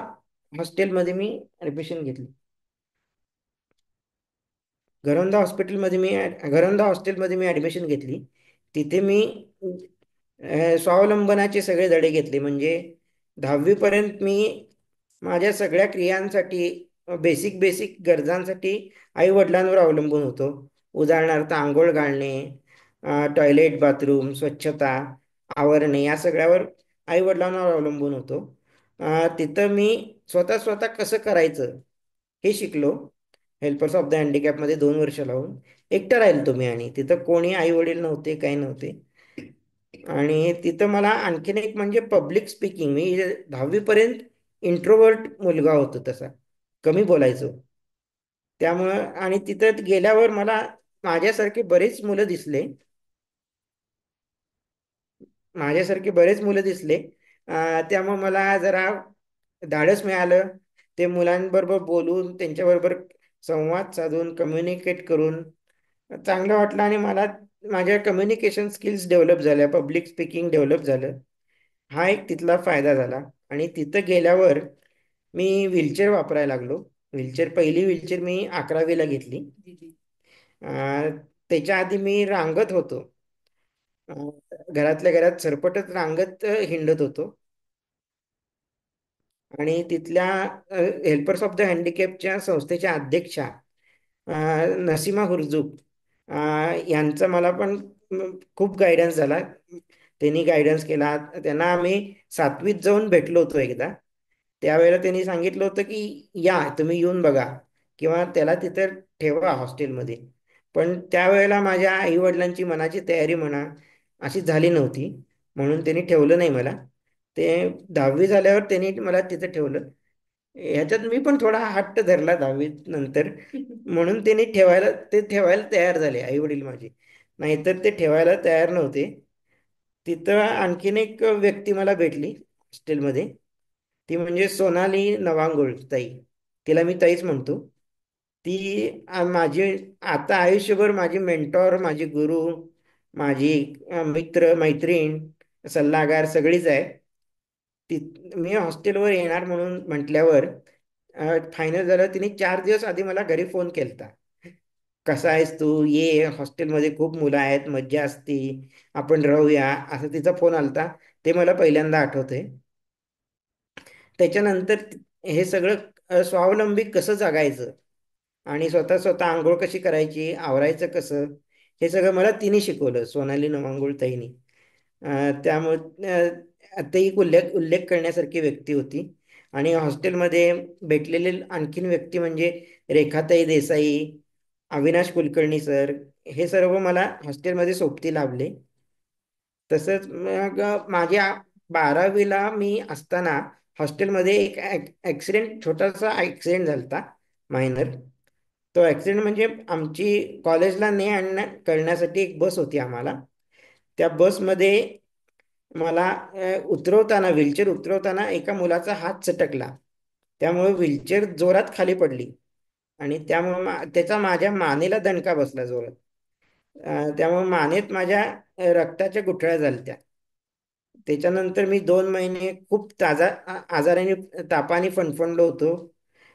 हॉस्टेलमध्ये मी ॲडमिशन घेतली. घरोंदा हॉस्टेलमध्ये मी ॲडमिशन घेतली. तिथे मी स्वावलंबनाचे सगळे धडे घेतले. म्हणजे 10वीपर्यंत मी माझ्या सगळ्या क्रियांसाठी बेसिक बेसिक गरजांसाठी आई वडिलांवर अवलंबून होतो. उदाहरणार्थ आंघोळ घालणे, टॉयलेट बाथरूम स्वच्छता आवरणे या सगळ्यावर आई वडिलांवर अवलंबून होतो. तिथं मी स्वतः स्वतः कसं करायचं हे शिकलो. हेल्पर्स ऑफ द हँडिकॅपमध्ये 2 वर्ष लावून एकटा राहिलो तुम्ही आणि तिथं कोणी आई वडील नव्हते, काही नव्हते. आणि तिथं मला आणखीन एक म्हणजे पब्लिक स्पीकिंग. मी 10वीपर्यंत इंट्रोवर्ट मुलगा होतो, तसा कमी बोलायचो. त्यामुळं आणि तिथं गेल्यावर मला माझ्यासारखे बरेच मुलं दिसले माझ्यासारखे बरेच मुलं दिसले. त्यामुळे मला जरा धाडस मिळालं. ते मुलांबरोबर बोलून त्यांच्याबरोबर संवाद साधून कम्युनिकेट करून चांगलं वाटलं आणि मला माझ्या कम्युनिकेशन स्किल्स डेव्हलप झाल्या, पब्लिक स्पीकिंग डेव्हलप झालं. हा एक तिथला फायदा झाला. आणि तिथं गेल्यावर मी व्हीलचेअर वापरायला लागलो. पहिली व्हीलचेअर मी 11वीला घेतली. त्याच्या आधी मी रांगत होतो. घरातल्या घरात सरपटत रांगत हिंडत होतो. आणि तिथल्या हेल्पर्स ऑफ द हँडिकॅपच्या संस्थेच्या अध्यक्षा नसीमा हुरजूक यांचा मला पण खूप गायडन्स झाला. त्यांनी गायडन्स केला. त्यांना आम्ही 7वीत जाऊन भेटलो होतो एकदा. त्यावेळेला त्यांनी सांगितलं होतं की या तुम्ही येऊन बघा किंवा त्याला तिथं ठेवा हॉस्टेलमध्ये. पण त्यावेळेला माझ्या आईवडिलांची मनाची तयारी म्हणा अशी झाली नव्हती, म्हणून त्यांनी ठेवलं नाही मला. ते 10वी झाल्यावर त्यांनी मला तिथं ठेवलं. ह्याच्यात मी पण थोडा हट्ट धरला 10वी नंतर, म्हणून ते ठेवायला तयार झाले आई वडील माझे, नाहीतर ते ठेवायला तयार नव्हते. तिथं आणखीन एक व्यक्ती मला भेटली हॉस्टेलमध्ये. ती म्हणजे सोनाली नवांगुळ ताई. तिला मी ताईच म्हणतो. ती माझी आता आयुष्यभर माझी मेंटॉर, माझी गुरु, माझी मित्र मैत्रीण सल्लागार सगळीच आहे. ती मी हॉस्टेलवर येणार म्हणून म्हटल्यावर फायनल झालं. तिने 4 दिवस आधी मला घरी फोन केलता. कसा आहेस तू, ये हॉस्टेलमध्ये खूप मुलं आहेत, मज्जा असती, आपण राहूया, असं तिचा फोन आलता. ते मला पहिल्यांदा आठवतंय. त्याच्यानंतर हे सगळं स्वावलंबी कसं जगायचं आणि स्वतः स्वतः आंघोळ कशी करायची, आवरायचं कसं, हे सगळं मला तिने शिकवलं, सोनाली नवांगुळ ताईनी. त्यामुळे ते एक उल्लेख करण्यासारखी व्यक्ती होती. आणि हॉस्टेलमध्ये भेटलेले आणखीन व्यक्ती म्हणजे रेखाताई देसाई, अविनाश कुलकर्णी सर, हे सर्व मला हॉस्टेलमध्ये सोबती लाभले. तसंच मग माझ्या 12वीला मी असताना हॉस्टेलमध्ये एक छोटासा ॲक्सिडेंट झालता, मायनर. तो ॲक्सिडेंट म्हणजे आमची कॉलेजला ने आणण्या करण्यासाठी एक बस होती आम्हाला. त्या बसमध्ये मला व्हीलचेअर उतरवताना एका मुलाचा हात चटकला. त्यामुळे व्हीलचेअर जोरात खाली पडली आणि त्यामुळे त्याचा माझ्या मानेला दणका बसला जोरात. त्यामुळे मानेत माझ्या रक्ताच्या गुठळ्या झालत्या. त्याच्यानंतर मी 2 महिने खूप आजाराने तापाने फणफणलो होतो.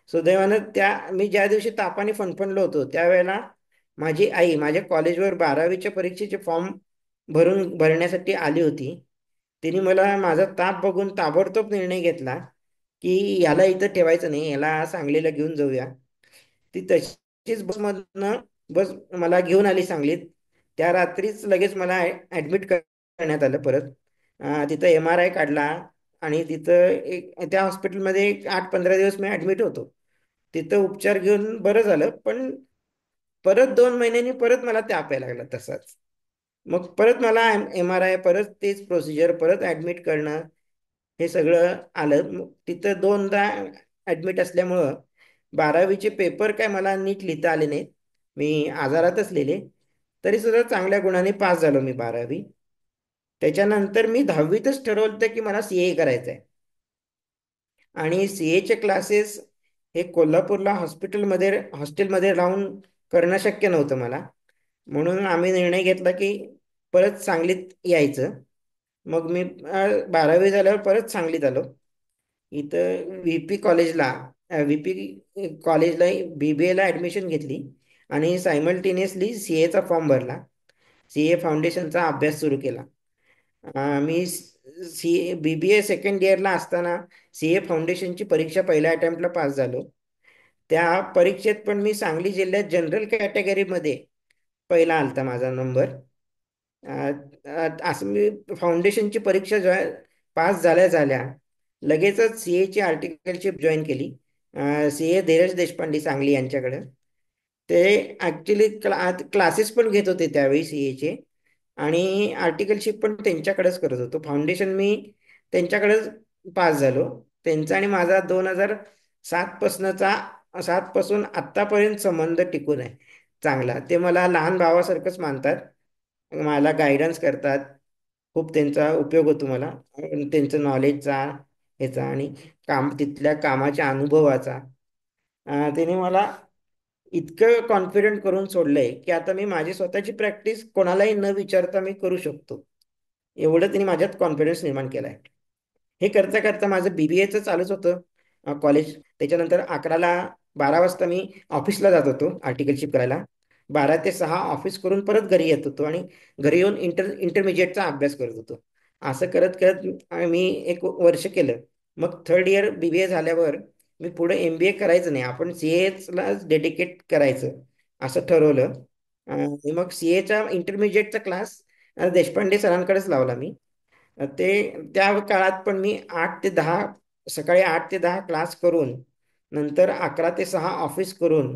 सुदैवानं मी ज्या दिवशी तापाने फणफणलो होतो त्यावेळेला माझी आई माझ्या कॉलेजवर 12वीच्या परीक्षेचे फॉर्म भरण्यासाठी आली होती. तिने मला माझा ताप बघून ताबडतोब निर्णय घेतला की याला इथं ठेवायचं नाही, याला सांगलीला घेऊन जाऊया. ती तशीच बस मला घेऊन आली सांगलीत. त्या रात्रीच लगेच मला ॲडमिट करण्यात आलं परत. तिथं MRI काढला आणि तिथं त्या हॉस्पिटलमध्ये 8-15 दिवस मी ॲडमिट होतो. तिथं उपचार घेऊन बरं झालं, पण परत 2 महिन्यांनी परत मला ताप यायला लागला तसाच. मग परत मला MRI, परत तेच प्रोसिजर, परत ॲडमिट करणं. हे सगळं आलं. मग तिथं दोनदा ॲडमिट असल्यामुळं 12वीचे पेपर काय मला नीट लिहिता आले नाहीत. मी आजारातच लिहिले. तरी सुद्धा चांगल्या गुणाने पास झालो मी 12वी. त्याच्यानंतर मी 10वीतच ठरवलं होतं की मला CA करायचं आहे. आणि CAचे क्लासेस हे कोल्हापूरला हॉस्टेलमध्ये राहून करणं शक्य नव्हतं मला. म्हणून आम्ही निर्णय घेतला की परत सांगलीत यायचं. मग मी 12वी झाल्यावर परत सांगलीत आलो. इथं व्ही पी कॉलेजला BBAला ॲडमिशन घेतली आणि सायमल्टेनियसली CAचा फॉर्म भरला. CA फाउंडेशनचा अभ्यास सुरू केला. मी BBA सेकंड इयरला असताना CA फाउंडेशनची परीक्षा पहिल्या अटेम्प्टला पास झालो. त्या परीक्षेत पण मी सांगली जिल्ह्यात जनरल कॅटेगरीमध्ये पहिला आलता माझा नंबर. अ, असं मी फाउंडेशनची परीक्षा पास झाल्या झाल्या लगेचच CAची आर्टिकलशिप जॉईन केली. CA धीरज देशपांडे सांगली यांच्याकडे. ते ॲक्च्युली क्लासेस पण घेत होते त्यावेळी CAचे, आणि आर्टिकलशिप पण त्यांच्याकडेच करत होतो. फाउंडेशन मी त्यांच्याकडेच पास झालो. त्यांचा आणि माझा 2007 पासून आत्तापर्यंत संबंध टिकून आहे चांगला. ते मला लहान भावासारखंच मानतात. मला गायडन्स करतात. खूप त्यांचा उपयोग होतो मला, त्यांचं नॉलेजचा, ह्याचा आणि तिथल्या कामाच्या अनुभवाचा. त्याने मला इतकं कॉन्फिडंट करून सोडलंय की आता मी माझी स्वतःची प्रॅक्टिस कोणालाही न विचारता मी करू शकतो. एवढं त्यांनी माझ्यात कॉन्फिडन्स निर्माण केला आहे. हे करता करता माझं BBAचं चालूच होतं कॉलेज. त्याच्यानंतर 12 वाजता मी ऑफिसला जात होतो आर्टिकलशिप करायला. 12 ते 6 ऑफिस करून परत घरी येत होतो आणि घरी येऊन इंटरमिजिएटचा अभ्यास करत होतो. असं करत करत मी एक वर्ष केलं. मग थर्ड इयर BBA झाल्यावर मी पुढे MBA करायचं नाही, आपण CAलाच डेडिकेट करायचं असं ठरवलं. आणि मग CAचा इंटरमिजिएटचा क्लास देशपांडे सरांकडेच लावला मी. ते त्या काळात पण मी 8 ते 10, सकाळी 8 ते 10 क्लास करून नंतर 11 ते 6 ऑफिस करून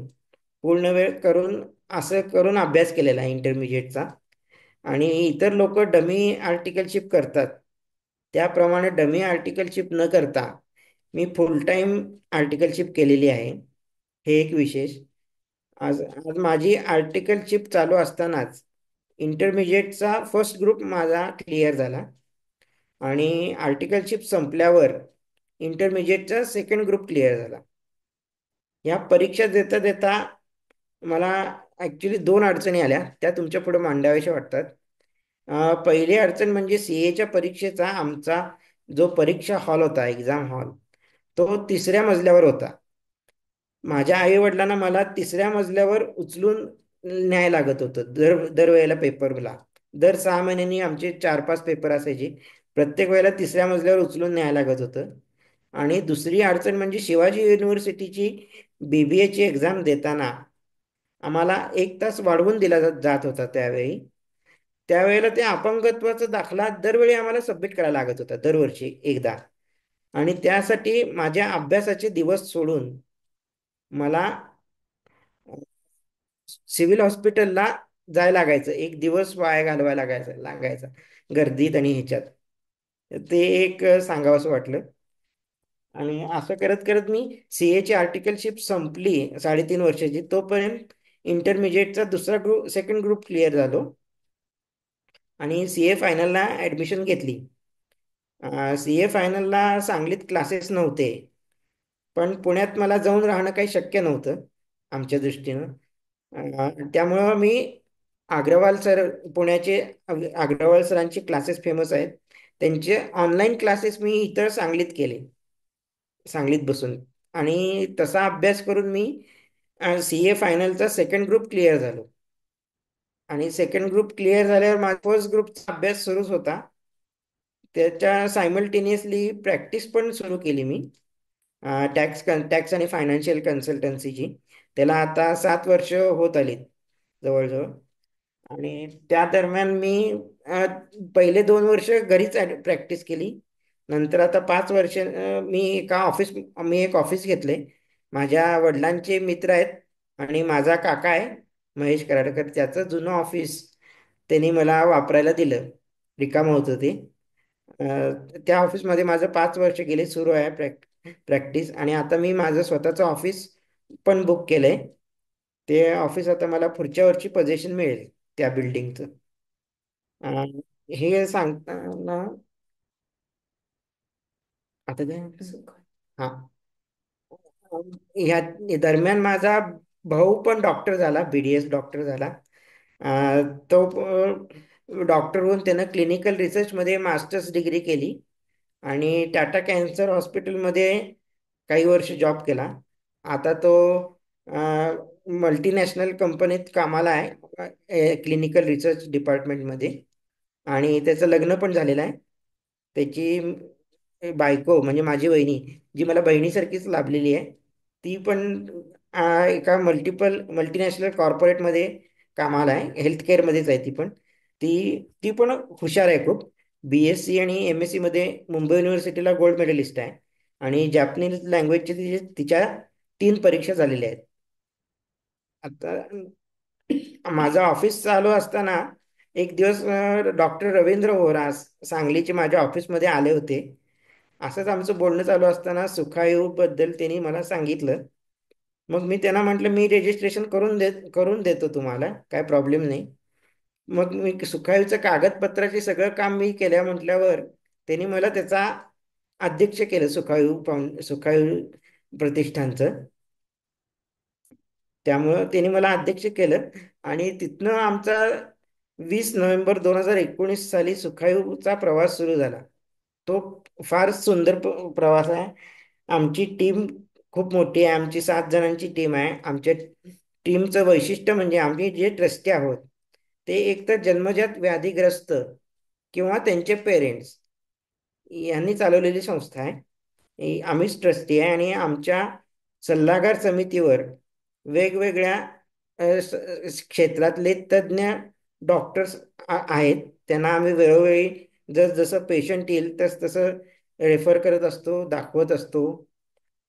पूर्ण वेळ करून असं करून अभ्यास केलेला आहे इंटरमिजिएटचा. आणि इतर लोक डमी आर्टिकलशिप करतात त्याप्रमाणे डमी आर्टिकलशिप न करता मी फुल टाईम आर्टिकलशिप केलेली आहे. हे एक विशेष. आज आज माझी आर्टिकलशिप चालू असतानाच इंटरमिजिएटचा फर्स्ट ग्रुप माझा क्लिअर झाला आणि आर्टिकलशिप संपल्यावर इंटरमिजिएटचा सेकंड ग्रुप क्लिअर झाला. या परीक्षा देता देता मला ॲक्च्युली 2 अडचणी आल्या, त्या तुमच्या पुढे मांडाव्याशा वाटतात. पहिली अडचण म्हणजे CAच्या परीक्षेचा आमचा जो परीक्षा हॉल होता, एक्झाम हॉल, तो 3ऱ्या मजल्यावर होता. माझ्या आई वडिलांना मला 3ऱ्या मजल्यावर उचलून न्याय लागत होतं दरवेळेला पेपरला. दर 6 महिन्यांनी आमचे 4-5 पेपर असायचे. प्रत्येक वेळेला 3ऱ्या मजल्यावर उचलून न्याय लागत होतं. आणि दुसरी अडचण म्हणजे शिवाजी युनिव्हर्सिटीची BBAची एक्झाम देताना आम्हाला 1 तास वाढवून दिला जात होता त्यावेळी. त्यावेळेला ते अपंगत्वाचा दाखला दरवेळी आम्हाला सबमिट करायला लागत होता, दरवर्षी एकदा. आणि त्यासाठी माझ्या अभ्यासाचे दिवस सोडून मला सिव्हिल हॉस्पिटलला जायला लागायचं. एक दिवस वाया घालवायला लागायचा गर्दीत आणि ह्याच्यात. ते एक सांगावंसं वाटलं. आणि असं करत करत मी CAची आर्टिकलशिप संपली 3.5 वर्षाची, तोपर्यंत इंटरमिजिएटचा सेकंड ग्रुप क्लिअर झालो आणि CA फायनलला ॲडमिशन घेतली. CA फायनलला सांगलीत क्लासेस नव्हते, पण पुण्यात मला जाऊन राहणं काही शक्य नव्हतं आमच्या दृष्टीनं. त्यामुळं मी अग्रवाल सर, पुण्याचे अग्रवाल सरांचे क्लासेस फेमस आहेत, त्यांचे ऑनलाईन क्लासेस मी इतर सांगलीत बसून आणि तसा अभ्यास करून मी CA फायनलचा सेकंड ग्रुप क्लिअर झालो. आणि सेकंड ग्रुप क्लिअर झाल्यावर माझा फर्स्ट ग्रुपचा अभ्यास सुरूच होता. त्याच्या सायमल्टेनियसली प्रॅक्टिस पण सुरू केली मी टॅक्स आणि फायनान्शियल कन्सल्टन्सीची. त्याला आता 7 वर्ष होत आली जवळजवळ. आणि त्या दरम्यान मी पहिले 2 वर्ष घरीच प्रॅक्टिस केली. नंतर आता 5 वर्ष मी एक ऑफिस घेतले. माझ्या वडिलांचे मित्र आहेत आणि माझा काका आहे महेश कराडकर, त्याचं जुनं ऑफिस त्यांनी मला वापरायला दिलं. रिकामं होतं ते. त्या ऑफिसमध्ये माझं 5 वर्ष गेले सुरू आहे प्रॅक्टिस. आणि आता मी माझं स्वतःचं ऑफिस पण बुक केलंय. ते ऑफिस आता मला पुढच्या वर्षी पोझिशन मिळेल त्या बिल्डिंगचं. हे सांगताना आता काय हा ह्या दरम्यान माझा भाऊ पण डॉक्टर झाला, BDS डॉक्टर झाला. तो डॉक्टर होऊन त्यानं क्लिनिकल रिसर्चमध्ये मास्टर्स डिग्री केली आणि टाटा कॅन्सर हॉस्पिटलमध्ये काही वर्ष जॉब केला. आता तो मल्टीनॅशनल कंपनीत कामाला आहे, क्लिनिकल रिसर्च डिपार्टमेंटमध्ये. आणि त्याचं लग्न पण झालेलं आहे. त्याची बायको म्हणजे माझी वहिनी, जी मला बहिणीसारखीच लाभलेली आहे, ती पण एका मल्टीनॅशनल कॉर्पोरेटमध्ये कामाला आहे, हेल्थ केअरमध्येच आहे ती पण. ती पण हुशार आहे खूप. BSc आणि MSc मध्ये मुंबई युनिव्हर्सिटीला गोल्ड मेडलिस्ट आहे. आणि जॅपनीज लँग्वेजचे तिच्या 3 परीक्षा झालेल्या आहेत. आता माझं ऑफिस चालू असताना एक दिवस डॉक्टर रवींद्र ओरास सांगलीचे माझ्या ऑफिसमध्ये आले होते. असंच आमचं बोलणं चालू असताना सुखायूबद्दल त्यांनी मला सांगितलं. मग मी त्यांना म्हटलं मी रजिस्ट्रेशन करून देतो तुम्हाला, काय प्रॉब्लेम नाही. मग मी सुखायूचं कागदपत्राचे सगळं काम मी केल्या म्हटल्यावर त्यांनी मला त्याचा अध्यक्ष केलं, सुखायू प्रतिष्ठानचं. त्यामुळं त्यांनी मला अध्यक्ष केलं. आणि तिथनं आमचा 20 नोव्हेंबर 2019 साली सुखायूचा प्रवास सुरू झाला. तो फार सुंदर प्रवास आहे. आमची टीम खूप मोठी आहे, आमची 7 जणांची टीम आहे. आमच्या टीमचं वैशिष्ट्य म्हणजे आम्ही जे ट्रस्टी आहोत ते एकतर जन्मजात व्याधीग्रस्त किंवा त्यांचे पेरेंट्स यांनी चालवलेली संस्था आहे. आम्हीच ट्रस्टी आहे. आणि आमच्या सल्लागार समितीवर वेगवेगळ्या क्षेत्रातले तज्ज्ञ डॉक्टर्स आहेत. त्यांना आम्ही वेळोवेळी जसं पेशंट येईल तसं रेफर करत असतो, दाखवत असतो.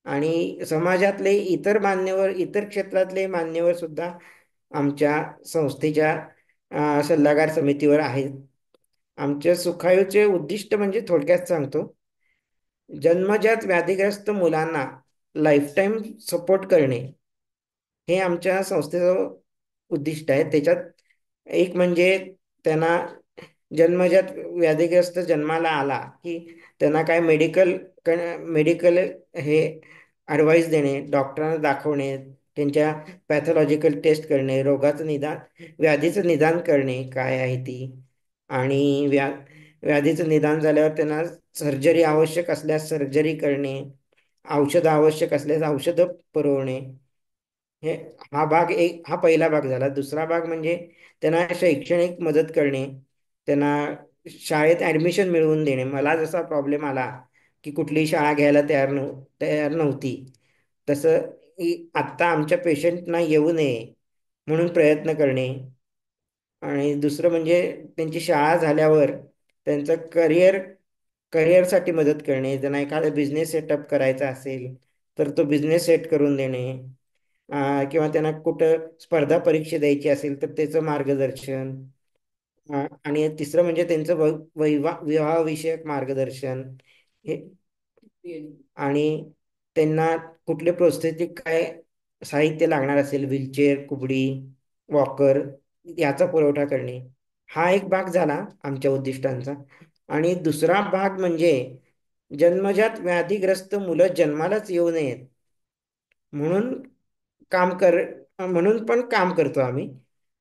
आणि समाजातले इतर क्षेत्रातले मान्यवर सुद्धा आमच्या संस्थेच्या सल्लागार समितीवर आहेत. आमच्या सुखायूचे उद्दिष्ट म्हणजे थोडक्यात सांगतो, जन्मजात व्याधीग्रस्त मुलांना लाईफटाईम सपोर्ट करणे हे आमच्या संस्थेचं उद्दिष्ट आहे. त्याच्यात एक म्हणजे त्यांना जन्मजात व्याधीग्रस्त जन्माला आला की त्यांना काय मेडिकल हे ॲडवाईस देणे, डॉक्टरांना दाखवणे, त्यांच्या पॅथॉलॉजिकल टेस्ट करणे, व्याधीचं निदान करणे काय आहे ती. आणि व्याधीचं निदान झाल्यावर त्यांना सर्जरी आवश्यक असल्यास सर्जरी करणे, औषधं आवश्यक असल्यास औषधं पुरवणे. हे हा पहिला भाग झाला. दुसरा भाग म्हणजे त्यांना शैक्षणिक मदत करणे, त्यांना शाळेत ऍडमिशन मिळवून देणे. मला जसा प्रॉब्लेम आला की कुठली शाळा घ्यायला तयार नव्हती, तसं आत्ता आमच्या पेशंटना येऊ नये म्हणून प्रयत्न करणे. आणि दुसरं म्हणजे त्यांची शाळा झाल्यावर त्यांचं करिअरसाठी मदत करणे. त्यांना एखादा बिझनेस सेटअप करायचा असेल तर तो बिझनेस सेट करून देणे. किंवा त्यांना कुठं स्पर्धा परीक्षा द्यायची असेल तर त्याचं मार्गदर्शन. आणि तिसरं म्हणजे त्यांचं विवाहविषयक मार्गदर्शन हे. आणि त्यांना कुठले प्रोस्थेटिक काय साहित्य लागणार असेल, व्हीलचेअर, कुबडी, वॉकर, याचा पुरवठा करणे. हा एक भाग झाला आमच्या उद्दिष्टांचा. आणि दुसरा भाग म्हणजे जन्मजात व्याधीग्रस्त मुलं जन्मालाच येऊ नयेत म्हणून काम कर म्हणून पण काम करतो आम्ही.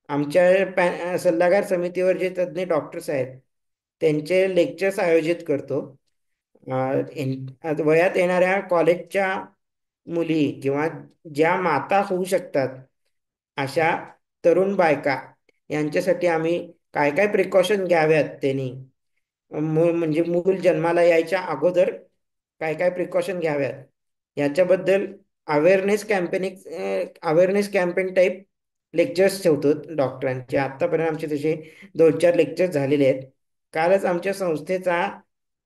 आमच्या सल्लागार समितीवर जे तज्ज्ञ डॉक्टर्स आहेत त्यांचे लेक्चर्स आयोजित करतो. वयात येणाऱ्या कॉलेजच्या मुली किंवा ज्या माता होऊ शकतात अशा तरुण बायका यांच्यासाठी आम्ही काय काय प्रिकॉशन घ्याव्यात त्यांनी, म्हणजे मूल जन्माला यायच्या अगोदर काय काय प्रिकॉशन घ्याव्यात याच्याबद्दल अवेअरनेस कॅम्पेन टाईप लेक्चर्स ठेवतो डॉक्टरांचे. आत्तापर्यंत आमचे तसे 2-4 लेक्चर्स झालेले आहेत. कालच आमच्या संस्थेचा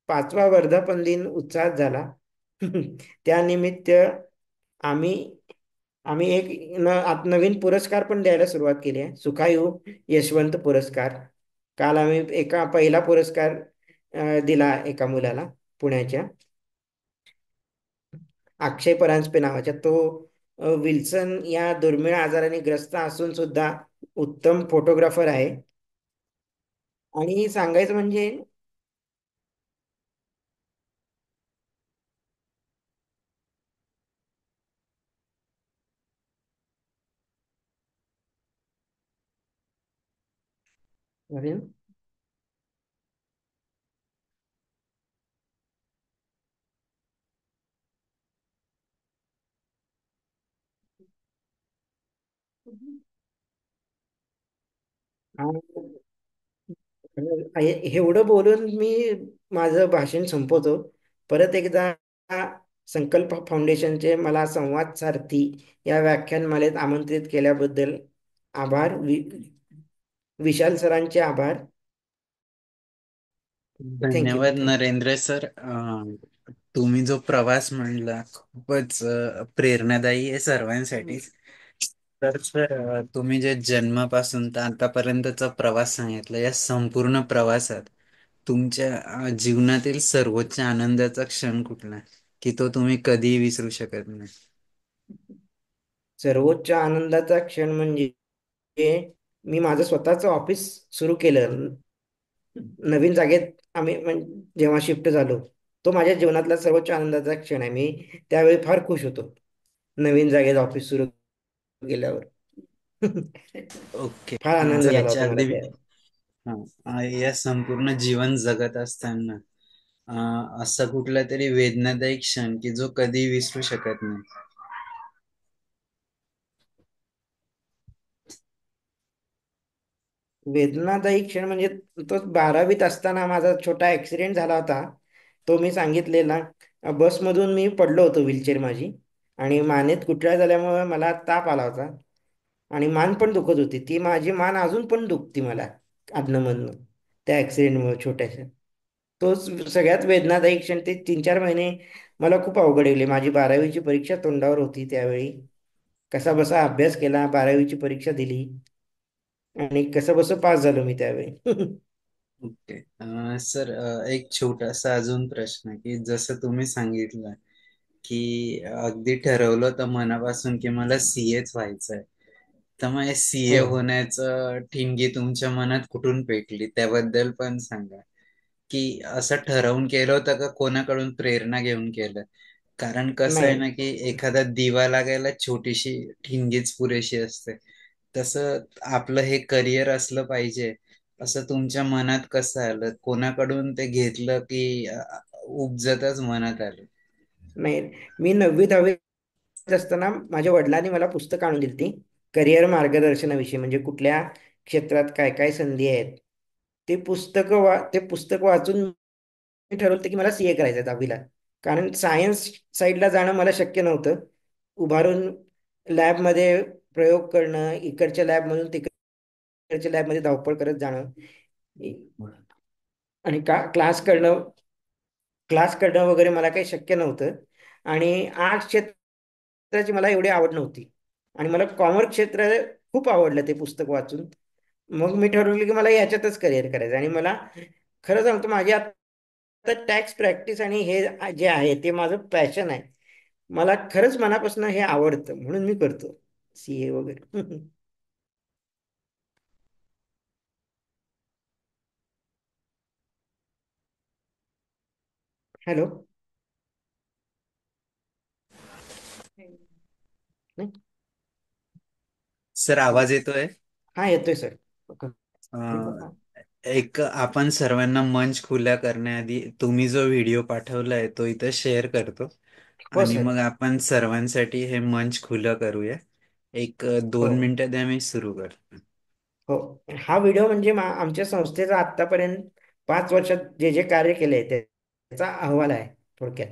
5वा वर्धापन दिन उत्साहात झाला. त्यानिमित्त आम्ही आम्ही एक नवीन पुरस्कार पण द्यायला सुरुवात केली आहे, सुखायू यशवंत पुरस्कार. काल आम्ही पहिला पुरस्कार दिला एका मुलाला, पुण्याच्या अक्षय परांजपे नावाच्या. तो विल्सन या दुर्मिळ आजाराने ग्रस्त असून सुद्धा उत्तम फोटोग्राफर आहे. आणि सांगायचं म्हणजे अरे, एवढं बोलून मी माझं भाषण संपवतो. परत एकदा संकल्प फाउंडेशनचे मला संवाद सारथी या व्याख्यानमालेत आमंत्रित केल्याबद्दल आभार. विशाल सरांचे आभार. थँक्यू. धन्यवाद थँक्यू. नरेंद्र सर. तुम्ही जो प्रवास म्हणला खूपच प्रेरणादायी आहे सर्वांसाठी. तर सर, तुम्ही जे जन्मापासून तर आतापर्यंतचा प्रवास सांगितला, या संपूर्ण प्रवासात तुमच्या जीवनातील सर्वोच्च आनंदाचा क्षण कुठला आहे, की तो तुम्ही कधीही विसरू शकत नाही? सर्वोच्च आनंदाचा क्षण म्हणजे मी माझं स्वतःचं ऑफिस सुरू केलं. नवीन जागेत आम्ही जेव्हा शिफ्ट झालो, तो माझ्या जीवनातला सर्वोच्च आनंदाचा क्षण आहे. मी त्यावेळी फार खुश होतो नवीन जागेत ऑफिस सुरू केल्यावर. ओके. फार आनंद जर झाला याच्या होता मला अगदी त्या. या संपूर्ण जीवन जगत असताना असा कुठला तरी वेदनादायी क्षण की जो कधी विसरू शकत नाही? वेदनादायी क्षण म्हणजे तो 12वीत असताना माझा छोटा ऍक्सिडेंट झाला होता. तो मी सांगितलेला. बसमधून मी पडलो होतो, व्हीलचेअर माझी, आणि मानेत गुठळ्या झाल्यामुळे मला ताप आला होता. आणि मान पण दुखत होती. ती माझी मान अजून पण दुखती मला आधनमधनं, त्या ऍक्सिडेंटमुळे छोट्याशा. तोच सगळ्यात वेदनादायी क्षण. ते 3-4 महिने मला खूप अवघड गेले. माझी 12वीची परीक्षा तोंडावर होती त्यावेळी. कसा बसा अभ्यास केला, 12वीची परीक्षा दिली, आणि कसं बसं पास झालो मी त्यावेळी. ओके. सर, एक छोटासा अजून प्रश्न, की जसं तुम्ही सांगितलं की अगदी ठरवलं तर मनापासून की मला सीएच व्हायचंय, तर मग सीए हो. होण्याचं ठिणगी तुमच्या मनात कुठून पेटली त्याबद्दल पण सांगा. की असं ठरवून केलं होतं का कोणाकडून प्रेरणा घेऊन केलं? कारण कसं आहे नाही ना, की एखादा दिवा लागायला छोटीशी ठिणगीच पुरेशी असते. तसं आपलं हे करिअर असलं पाहिजे असं तुमच्या मनात कसं आलं? कोणाकडून ते घेतलं की उपजतच मनात आलं? नाही मी 9वी-10वीत असताना माझ्या वडिलांनी मला पुस्तक आणून दिली ती करिअर मार्गदर्शनाविषयी, म्हणजे कुठल्या क्षेत्रात काय काय संधी आहेत. ते पुस्तक वाचून मी ठरवलं की मला सीए करायचं आहे 10वीला. कारण सायन्स साईडला जाणं मला शक्य नव्हतं. उभारून लॅबमध्ये प्रयोग करणं, इकडच्या लॅबमधून तिकडच्या लॅबमध्ये धावपळ करत जाणं, आणि क्लास करणं वगैरे मला काही शक्य नव्हतं. आणि आर्ट्स क्षेत्राची मला एवढी आवड नव्हती. आणि मला कॉमर्स क्षेत्र खूप आवडलं ते पुस्तक वाचून. मग मी ठरवलं की मला याच्यातच करिअर करायचं. आणि मला खरं सांगतो, माझी आता टॅक्स प्रॅक्टिस आणि हे जे आहे ते माझं पॅशन आहे. मला खरंच मनापासून हे आवडतं म्हणून मी करतो सीए वगैरे. हॅलो. नाही? सर, आवाज येतोय? हा, येतोय सर. अं, एक आपण सर्वांना मंच खुला करण्याआधी तुम्ही जो व्हिडिओ पाठवलाय तो इथं शेअर करतो, हो आणि सर. मग आपण सर्वांसाठी हे मंच खुलं करूया. एक हो. 2 मिनिटं द्या, मी सुरू करतो. हो. हा व्हिडिओ म्हणजे आमच्या संस्थेचा आतापर्यंत 5 वर्षात जे जे कार्य केले त्याचा अहवाल आहे थोडक्यात.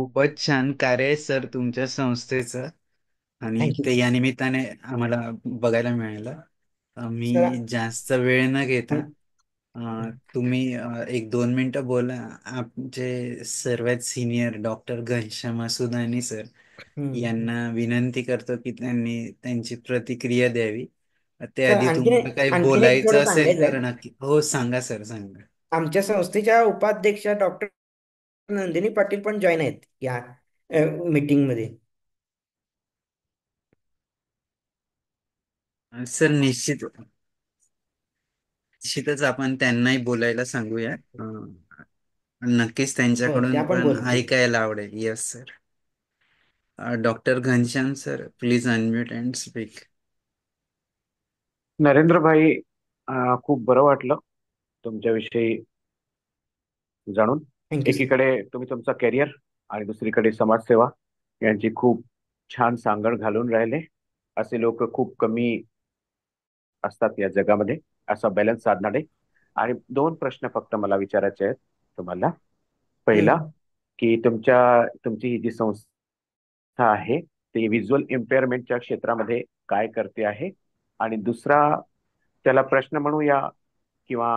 खूपच छान कार्य आहे सर तुमच्या संस्थेचं आणि थँक्यू. ते या निमित्ताने आम्हाला बघायला मिळालं. सर मी जास्त वेळ न घेता तुम्ही 1-2 मिनिटं बोला. आमचे सर्वात सिनियर डॉक्टर घनश्याम असुदानी सर यांना विनंती करतो की त्यांनी त्यांची प्रतिक्रिया द्यावी. सर त्याआधी तुम्हाला काही आणखीन एक थोडं बोलायचं असेल सांगायचं तर आहे. नक्की हो सांगा सर सांगा. आमच्या संस्थेच्या उपाध्यक्षा डॉक्टर नंदिनी पाटील पण जॉईन आहेत या मीटिंग मध्ये. सर निश्चितच आपण त्यांनाही बोलायला सांगूया. नक्कीच हो, त्या त्यांच्याकडून पण पण बोलतील. ऐकायला आवडेल. Yes sir. Doctor Ghanshyam sir please unmute and speak. Narendra भाई, खूप बरं वाटलं तुमच्याविषयी जाणून. Thank you sir. एकीकडे तुम्ही तुमचा कॅरियर आणि दुसरीकडे समाजसेवा यांची खूप छान सांगड घालून राहिले. असे लोक खूप कमी असतात या जगामध्ये, असा बॅलन्स साधणारे. आणि 2 प्रश्न फक्त मला विचारायचे आहेत तुम्हाला. पहिला, हम्म. की तुमची ही जी संस्था आहे ती व्हिज्युअल इम्पेअरमेंटच्या क्षेत्रामध्ये काय करते आहे? आणि दुसरा, त्याला प्रश्न म्हणूया किंवा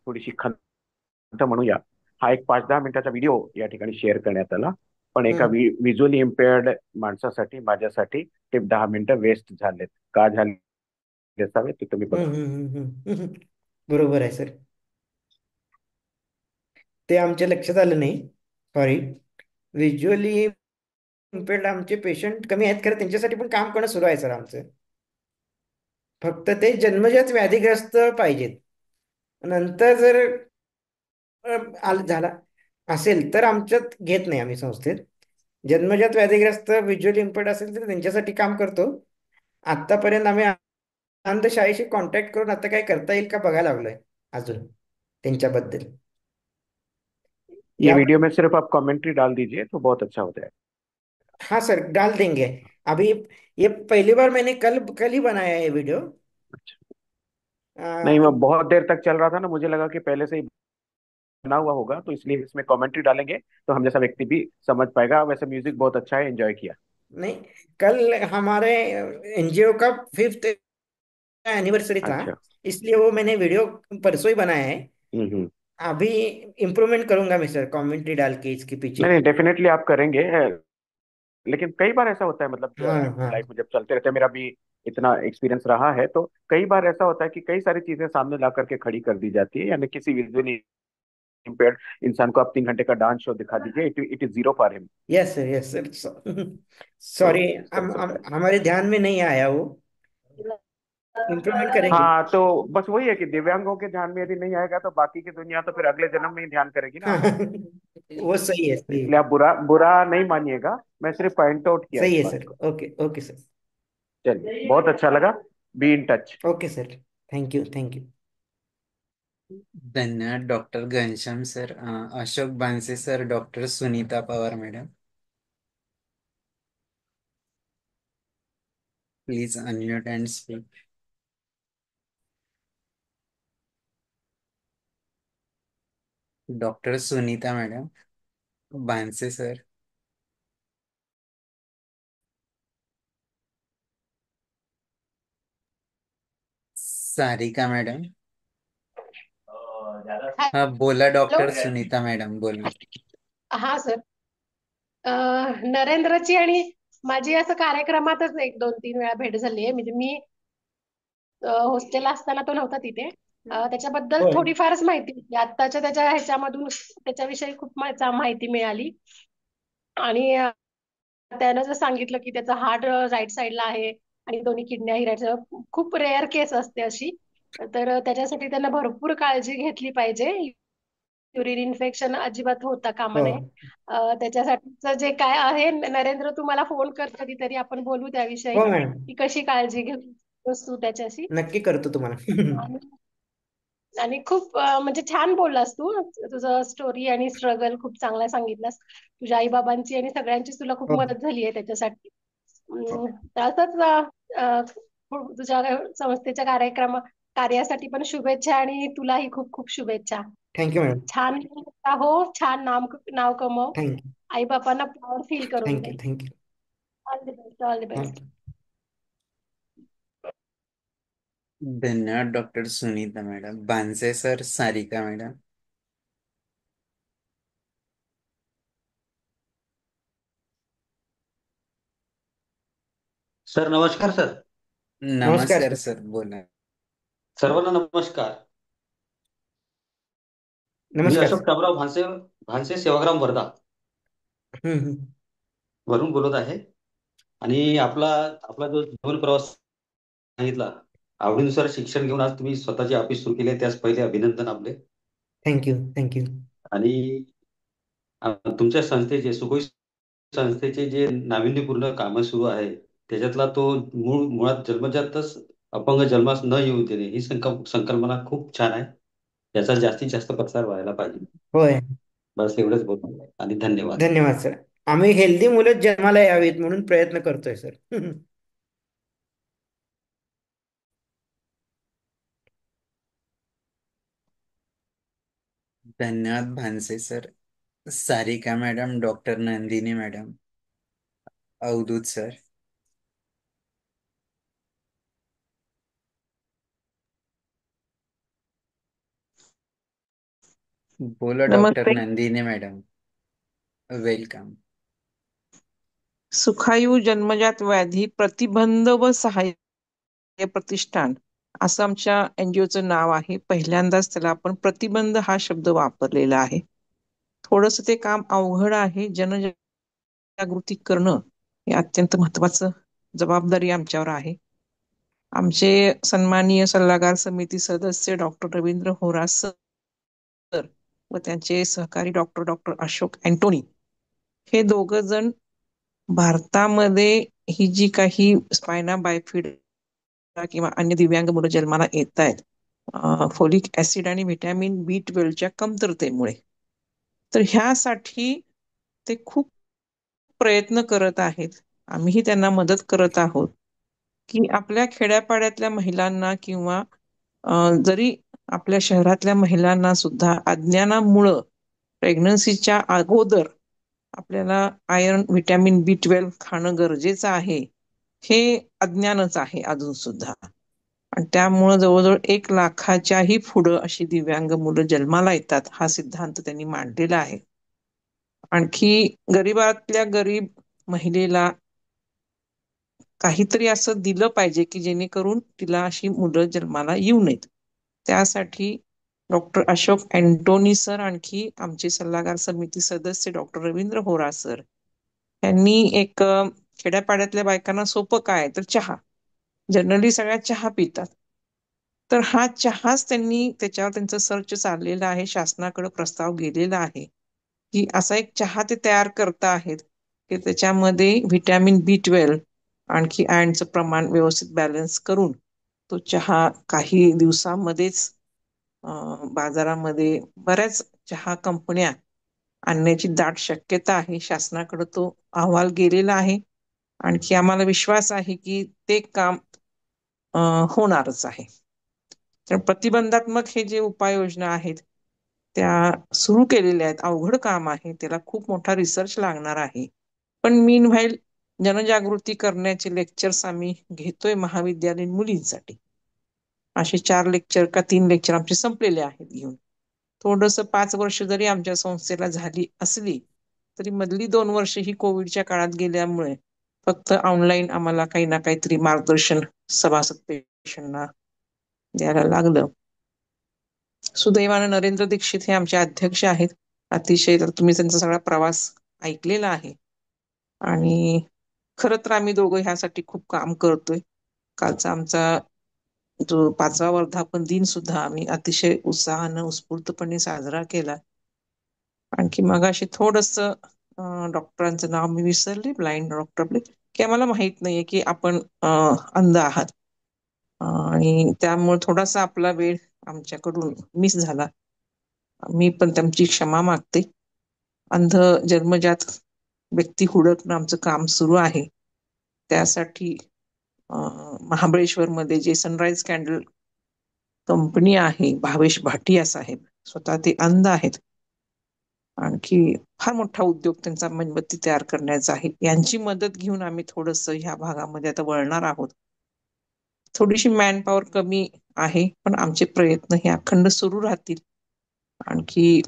थोडीशी खंत म्हणूया. हा एक 5-10 मिनिटाचा व्हिडिओ या ठिकाणी शेअर करण्यात आला, पण एका हम्म. व्हिज्युअली इम्पेअर्ड माणसासाठी, माझ्यासाठी ते 10 मिनिटं वेस्ट झालेत. का झाले असावे ते तुम्ही हम्म. बघा. बरोबर आहे सर. ते आमच्या लक्षात आलं नाही. सॉरी. व्हिज्युअली इम्पेअर्ड आमचे पेशंट कमी आहेत, खरं त्यांच्यासाठी पण काम करणं सुरू आहे सर आमचं. फक्त ते जन्मजात व्याधीग्रस्त पाहिजेत. नंतर जर झाला असेल तर आमच्यात घेत नाही आम्ही संस्थेत. जन्मजात व्याधीग्रस्त व्हिज्युअली इम्पेअर्ड असेल तर त्यांच्यासाठी काम करतो. आतापर्यंत आम्ही अंधशाळेशी कॉन्टॅक्ट करून आता काय करता येईल का बघायला लागलोय अजून त्यांच्याबद्दल. ये या वीडियो में सिर्फ आप कमेंट्री डाल दीजिए तो बहुत अच्छा होता है. हाँ सर, डाल देंगे. अभी ये पहली बार मैंने कल कल ही बनाया है ये वीडियो. अच्छा. नहीं, आ, वो बहुत देर तक चल रहा था ना, मुझे लगा कि पहले से ही बना हुआ होगा, तो इसलिए इसमें कमेंट्री डालेंगे तो हम जैसा व्यक्ति भी समझ पाएगा. वैसे म्यूजिक बहुत अच्छा है, एंजॉय किया. नहीं, कल हमारे एनजीओ का 5th एनिवर्सरी था, अच्छा. इसलिए वो मैंने वीडियो परसों ही बनाया है. हम्म. अभी इम्प्रूवमेंट करूंगा मैं सर, कमेंट्री डाल के इसके पीछे. नहीं नहीं, डेफिनेटली आप करेंगे. लेकिन कई बार ऐसा होता है, मतलब हाँ हाँ. लाइफ में जब चलते रहते हैं, मेरा भी इतना एक्सपीरियंस रहा है, तो कई बार ऐसा होता है कि कई सारी चीजें सामने ला करके खड़ी कर दी जाती है. यानी किसी विजुअली इम्पेयर्ड इंसान को आप 3 घंटे का डांस शो दिखा दीजिए, it is Ziro for him. Yes sir, yes sir. तो सॉरी, इस तरह से होता है. हमारे ध्यान में नहीं आया वो. इम्प्रूवमेंट करेंगे. हाँ, तो बस वही है कि दिव्यांगों के ध्यान में यदि नहीं आएगा तो बाकी की दुनिया तो फिर अगले जन्म में ही ध्यान करेगी ना हाँ. हमारा. वो सही है, सही है. इसलिए आप बुरा बुरा नहीं मानिएगा, मैं सिर्फ पॉइंट आउट किया इस सही है बात सर. को. Okay okay sir. चलिए, बहुत अच्छा लगा. Be in touch. Okay sir. Thank you, thank you. धन्यवाद डॉक्टर घनश्याम सर. अशोक बांसे sir, doctor Sunita Pawar madam please unmute and speak. Doctor Sunita madam, बांसे सर, सारिका मॅडम. हा बोला हॅलो. डॉक्टर सुनीता मॅडम बोला. हा सर. नरेंद्रची आणि माझी असं कार्यक्रमातच 1-2-3 वेळा भेट झाली आहे. म्हणजे मी हॉस्टेलला असताना तो नव्हता तिथे. त्याच्याबद्दल होय. थोडीफारच माहिती होती. आत्ताच्या त्याच्या ह्याच्यामधून त्याच्याविषयी खूप माहिती मिळाली. आणि त्यानं जर सांगितलं की त्याचा हार्ट राईट साईडला आहे आणि दोन्ही किडन्या ही राईट, खूप रेअर केस असते अशी. तर त्याच्यासाठी त्यांना भरपूर काळजी घेतली पाहिजे. युरिन इन्फेक्शन अजिबात होता कामा हो नये. त्याच्यासाठीच जे काय आहे, नरेंद्र तुम्हाला फोन कर कधीतरी, आपण बोलू त्याविषयी हो मॅडम, की कशी काळजी घेऊ तू त्याच्याशी. नक्की करतो तुम्हाला. आणि आणि खूप म्हणजे छान बोललास तू. तुझं स्टोरी आणि स्ट्रगल खूप चांगला सांगितलास. तुझ्या आई बाबांची आणि सगळ्यांचीच तुला खूप हो मदत झाली आहे त्याच्यासाठी. हो. तर असंच तुझ्या संस्थेच्या कार्यासाठी पण शुभेच्छा आणि तुलाही खूप खूप शुभेच्छा. Thank you madam. छान हो, छान नाव कमव. थँक्यू. आई बापांना प्राऊड फील करून thank you they. Thank you all the best, all the best. Thank you. धन्यवाद डॉक्टर सुनीता मॅडम. बांसे सर, सारिका मॅडम. सर नमस्कार सर. नमस्कार नमस्कार सर. सर, बोला. सर्वांना नमस्कार. मी नमस्कार अशोक सर. शामराव भानसे, सेवाग्राम वर्धा हम्म, हम्म. वरून बोलत आहे. आणि आपला आपला जो जीवन प्रवास सांगितला, आवडीनुसार शिक्षण घेऊन आज तुम्ही स्वतःचे ऑफिस सुरू केले, त्यास पहिले अभिनंदन आपले. Thank you thank you. आणि तुमच्या संस्थेचे, सुखोई संस्थेचे जे नाविन्यपूर्ण कामं सुरू आहे, त्याच्यातला तो मुळात जन्मजातच अपंग जन्मास न येऊ देणे, ही संकल्पना खूप छान आहे. याचा जास्तीत जास्त प्रसार व्हायला पाहिजे. होय. बस एवढंच बोलतो आणि धन्यवाद. धन्यवाद सर. आम्ही हेल्दी मुलं जन्माला यावीत म्हणून प्रयत्न करतोय सर. धन्यवाद Bhanse sir. Sarika madam, doctor Nandini madam, Avdhoot sir. बोला डॉक्टर नमस्ते. नंदिनी मॅडम. वेलकम. सुखायू जन्मजात व्याधी प्रतिबंध व सहाय्य प्रतिष्ठान असं आमच्या एनजीओचं नाव आहे. पहिल्यांदाच त्याला आपण प्रतिबंध हा शब्द वापरलेला आहे. थोडस ते काम अवघड आहे. जनजागृती करणं हे अत्यंत महत्वाचं जबाबदारी आमच्यावर आहे. आमचे सन्माननीय सल्लागार समिती सदस्य डॉक्टर रवींद्र होरा सर व त्यांचे सहकारी डॉक्टर अशोक अँटोनी हे दोघ जण भारतामध्ये ही जी काही स्पायना बायफिडा किंवा अन्य दिव्यांग मुलं जन्माला येत आहेत फोलिक ऍसिड आणि व्हिटॅमिन B12च्या कमतरतेमुळे, तर ह्यासाठी ते खूप प्रयत्न करत आहेत. आम्हीही त्यांना मदत करत आहोत की आपल्या खेड्यापाड्यातल्या महिलांना किंवा जरी आपल्या शहरातल्या महिलांना सुद्धा अज्ञानामुळं प्रेग्नन्सीच्या अगोदर आपल्याला आयर्न, व्हिटॅमिन B12 खाणं गरजेचं आहे, हे अज्ञानच आहे अजून सुद्धा. आणि त्यामुळं जवळजवळ 1 लाखाच्याही पुढं अशी दिव्यांग मुलं जन्माला येतात, हा सिद्धांत त्यांनी मांडलेला आहे. आणखी गरीबातल्या गरीब महिलेला काहीतरी असं दिलं पाहिजे की जेणेकरून तिला अशी मुलं जन्माला येऊ नयेत. त्यासाठी डॉक्टर अशोक अँटोनी सर, आणखी आमचे सल्लागार समिती सदस्य डॉक्टर रवींद्र होरा सर यांनी एक खेड्यापाड्यातल्या बायकांना सोपं काय तर चहा, जनरली सगळ्या चहा पितात, तर हा चहाच त्यांनी त्याच्यावर त्यांचं सर्च चाललेलं आहे. शासनाकडे प्रस्ताव गेलेला आहे की असा एक चहा ते तयार करता आहेत की त्याच्यामध्ये व्हिटॅमिन B12 आणखी आयर्नचं प्रमाण व्यवस्थित बॅलन्स करून तो चहा काही दिवसामध्येच बाजारामध्ये बऱ्याच चहा कंपन्या आणण्याची दाट शक्यता आहे. शासनाकडे तो अहवाल गेलेला आहे. आणखी आम्हाला विश्वास आहे की ते काम होणारच आहे. तर प्रतिबंधात्मक हे जे उपाययोजना आहेत त्या सुरू केलेल्या आहेत. अवघड काम आहे, त्याला खूप मोठा रिसर्च लागणार आहे. पण मीन व्हाईल जनजागृती करण्याचे लेक्चर्स आम्ही घेतोय महाविद्यालयीन मुलींसाठी. असे 4 लेक्चर का 3 लेक्चर आमचे संपलेले आहेत घेऊन. थोडंसं 5 वर्ष जरी आमच्या संस्थेला झाली असली तरी मधली 2 वर्ष ही कोविडच्या काळात गेल्यामुळे फक्त ऑनलाईन आम्हाला काही ना काहीतरी मार्गदर्शन सभासद पेशंटना द्यायला लागलं. सुदैवानं नरेंद्र दीक्षित हे आमचे अध्यक्ष आहेत. अतिशय, तर तुम्ही त्यांचा सगळा प्रवास ऐकलेला आहे. आणि खरं तर आम्ही दोघं ह्यासाठी खूप काम करतोय. कालचा आमचा जो 5वा वर्धापन दिन सुद्धा आम्ही अतिशय उत्साहानं उत्स्फूर्तपणे साजरा केला. आणखी मगाशी थोडस डॉक्टरांचं नाव मी विसरले, ब्लाइंड डॉक्टर आपले, की आम्हाला माहित नाहीये की आपण अंध आहात आणि त्यामुळे थोडासा आपला वेळ आमच्याकडून मिस झाला. मी पण त्यांची क्षमा मागते. अंध जन्मजात व्यक्ती हुडकणं आमचं काम सुरू आहे. त्यासाठी महाबळेश्वर मध्ये जे सनराइज कॅन्डल कंपनी आहे, भावेश भाटिया साहेब स्वतः ते अंध आहेत आणखी फार मोठा उद्योग त्यांचा मेणबत्ती तयार करण्याचा आहे. यांची मदत घेऊन आम्ही थोडंसं ह्या भागामध्ये आता वळणार आहोत. थोडीशी मॅनपॉवर कमी आहे, पण आमचे प्रयत्न हे अखंड सुरू राहतील. आणखी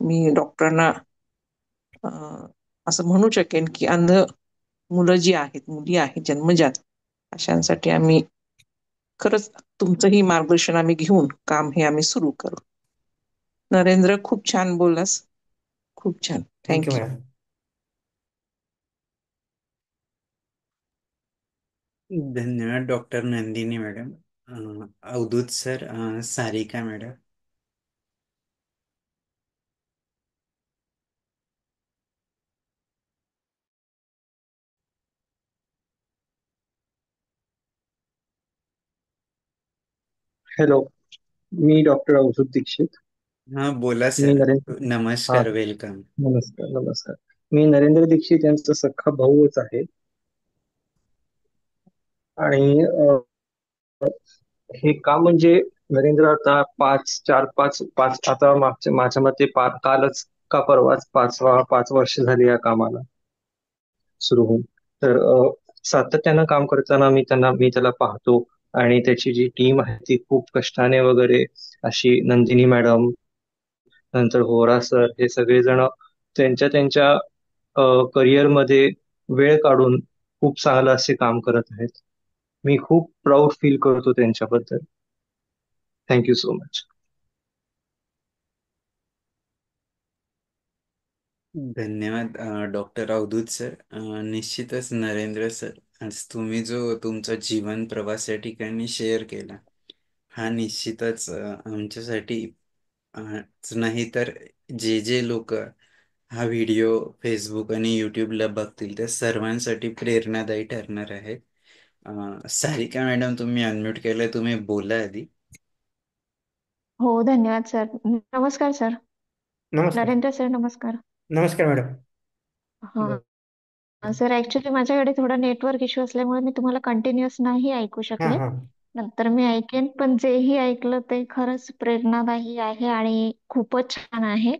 मी डॉक्टरांना असं म्हणू शकेन की अंध मुलं जी आहेत, मुली आहेत जन्मजात, अशांसाठी आम्ही खरंच तुमचंही मार्गदर्शन आम्ही घेऊन काम हे आम्ही सुरू करू. नरेंद्र, खूप छान बोललास, खूप छान, थँक्यू थँक्यू. मॅडम. धन्यवाद doctor Nandini madam. Avdhoot sir, Sarika madam. Hello, मी डॉक्टर अवधूत दीक्षित. हा बोला मी सर. नरेंद्र हा नमस्कार, वेलकम. नमस्कार नमस्कार. मी नरेंद्र दीक्षित यांचा सख्खा भाऊच आहे. आणि हे काम म्हणजे नरेंद्र आता 5 आता माझ्या मते कालच का परवाच 5 वर्ष झाली या कामाला सुरू होऊन. तर सातत्यानं काम करताना मी त्याला पाहतो. आणि त्याची जी टीम आहे ती खूप कष्टाने वगैरे अशी नंदिनी मॅडम, नंतर होरा सर, हे सगळेजण त्यांच्या करिअरमध्ये वेळ काढून खूप चांगलं असे काम करत आहेत. मी खूप प्राऊड फील करतो त्यांच्याबद्दल. Thank you so much. धन्यवाद डॉक्टर अवधूत सर. निश्चितच नरेंद्र सर, आज तुम्ही जो तुमचा जीवन प्रवास या ठिकाणी शेअर केला, हा निश्चितच आमच्यासाठी नाही तर जे जे लोक हा व्हिडिओ फेसबुक आणि युट्यूबला बघतील त्या सर्वांसाठी प्रेरणादायी ठरणार आहे. सारिका मॅडम, तुम्ही अनम्यूट केलंय, तुम्ही बोला आधी. हो, धन्यवाद सर. नमस्कार सर. नमस्कार. नरेंद्र सर, नमस्कार. नमस्कार मॅडम. हा सर, ऍक्च्युली माझ्याकडे थोडा नेटवर्क इश्यू असल्यामुळे मी तुम्हाला कंटिन्युअस नाही ऐकू हा शकले. हा नंतर मी ऐकेन, पण जेही ऐकलं ते खरंच प्रेरणादायी आहे आणि खूपच छान आहे.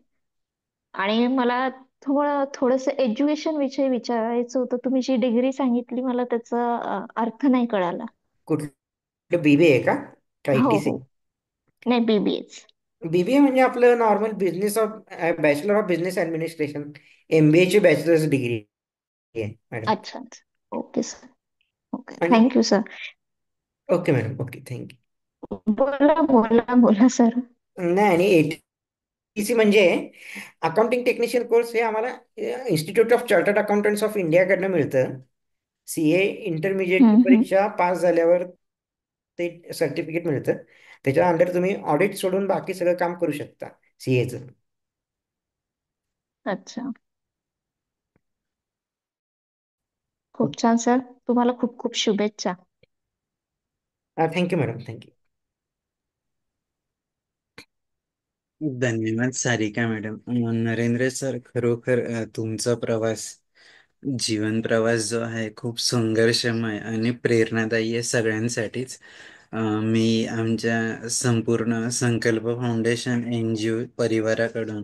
आणि मला थोडंसं एज्युकेशन विषयी विचारायचं होतं. तुम्ही जी डिग्री सांगितली मला त्याचा अर्थ नाही कळाला. कुठलं बीबीए आहे का हो ITC? हो, नाही बीबीएच. बीबीए म्हणजे आपलं normal bachelor of business administration, MBA ची बॅचलर्स डिग्री आहे मॅडम. अच्छा अच्छा, ओके सर. ओके, आणि thank you sir. Okay madam, okay, thank you. बोला बोला बोला सर. नाही, आणि ATC म्हणजे अकाउंटिंग टेक्निशियन कोर्स हे आम्हाला institute of chartered accountants of इंडियाकडनं मिळतं. CA इंटरमिजिएटची हम्म. परीक्षा पास झाल्यावर ते सर्टिफिकेट मिळतं. त्याच्या अंडर तुम्ही ऑडिट सोडून बाकी सगळं काम करू शकता CAचं. अच्छा, खूप छान सर. तुम्हाला खूप खूप शुभेच्छा. Thank you madam, thank you. धन्यवाद सारिका मॅडम. नरेंद्र सर, खरोखर तुमचा प्रवास, जीवन प्रवास जो आहे खूप संघर्षमय आणि प्रेरणादायी आहे सगळ्यांसाठीच. मी आमच्या संपूर्ण संकल्प फाउंडेशन NGO परिवाराकडून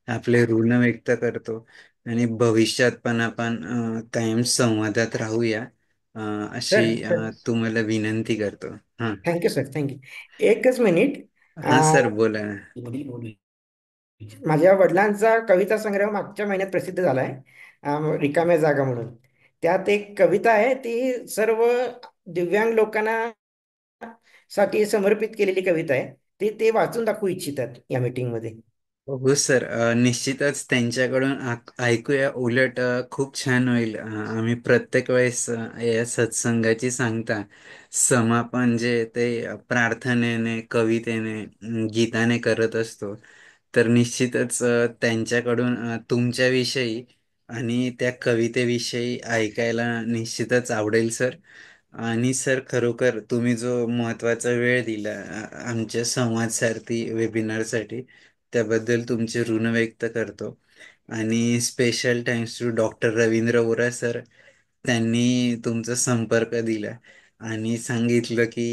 आपले ऋण व्यक्त करतो आणि भविष्यात पण आपण कायम संवादात राहूया, सर अशी तुम्हाला विनंती करतो. हा थँक्यू सर, थँक्यू. एकच मिनिट. हा सर, बोला. माझ्या वडिलांचा कविता संग्रह मागच्या महिन्यात प्रसिद्ध झालाय, रिकाम्या जागा म्हणून. त्यात एक कविता आहे, ती सर्व दिव्यांग लोकांना साठी समर्पित केलेली कविता आहे. ते वाचून दाखवू इच्छितात या मीटिंग मध्ये. हो सर, निश्चितच त्यांच्याकडून ऐकूया. उलट खूप छान होईल. आम्ही प्रत्येक वेळेस या सत्संगाची सांगता समापन जे ते प्रार्थनेने, कवितेने, गीताने करत असतो. तर निश्चितच त्यांच्याकडून तुमच्याविषयी आणि त्या कवितेविषयी ऐकायला निश्चितच आवडेल सर. आणि सर, खरोखर तुम्ही जो महत्त्वाचा वेळ दिला आमच्या संवाद सारथी वेबिनारसाठी, त्याबद्दल तुमचे ऋण व्यक्त करतो. आणि special thanks to doctor Ravindra Vora sir. त्यांनी तुमचा संपर्क दिला आणि सांगितलं की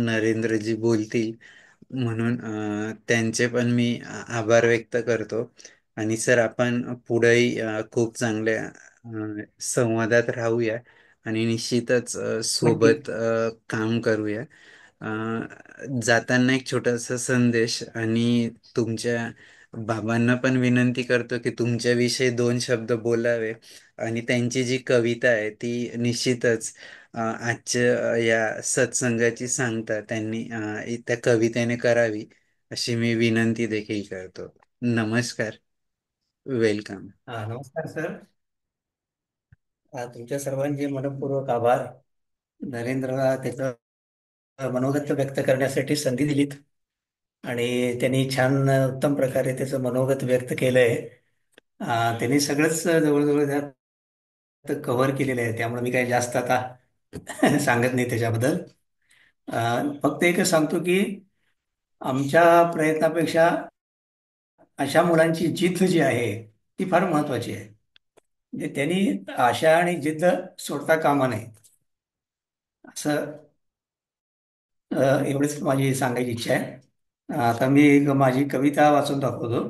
नरेंद्रजी बोलतील म्हणून. त्यांचे पण मी आभार व्यक्त करतो. आणि सर आपण पुढेही खूप चांगल्या संवादात राहूया आणि निश्चितच नक्की. सोबत काम करूया. जाताना एक छोटासा संदेश आणि तुमच्या बाबांना पण विनंती करतो की तुमच्याविषयी दोन शब्द बोलावे आणि त्यांची जी कविता आहे ती निश्चितच आजच्या या सत्संगाची सांगता त्यांनी त्या कवितेने करावी अशी मी विनंती देखील करतो. नमस्कार. वेलकम. नमस्कार सर. तुमच्या सर्वांचे मनपूर्वक आभार. नरेंद्रला त्याचं मनोगत व्यक्त करण्यासाठी संधी दिलीत आणि त्यांनी छान उत्तम प्रकारे त्याचं मनोगत व्यक्त केलंय. त्यांनी सगळंच जवळजवळ त्यात कव्हर केलेलं आहे, त्यामुळे मी काही जास्त आता सांगत नाही त्याच्याबद्दल. फक्त एकच सांगतो की आमच्या प्रयत्नापेक्षा अशा मुलांची जिद्द जी आहे ती फार महत्वाची आहे. म्हणजे त्यांनी आशा आणि जिद्द सोडता कामा नये असं एवढीच माझी सांगायची इच्छा आहे. आता मी एक माझी कविता वाचून दाखवतो.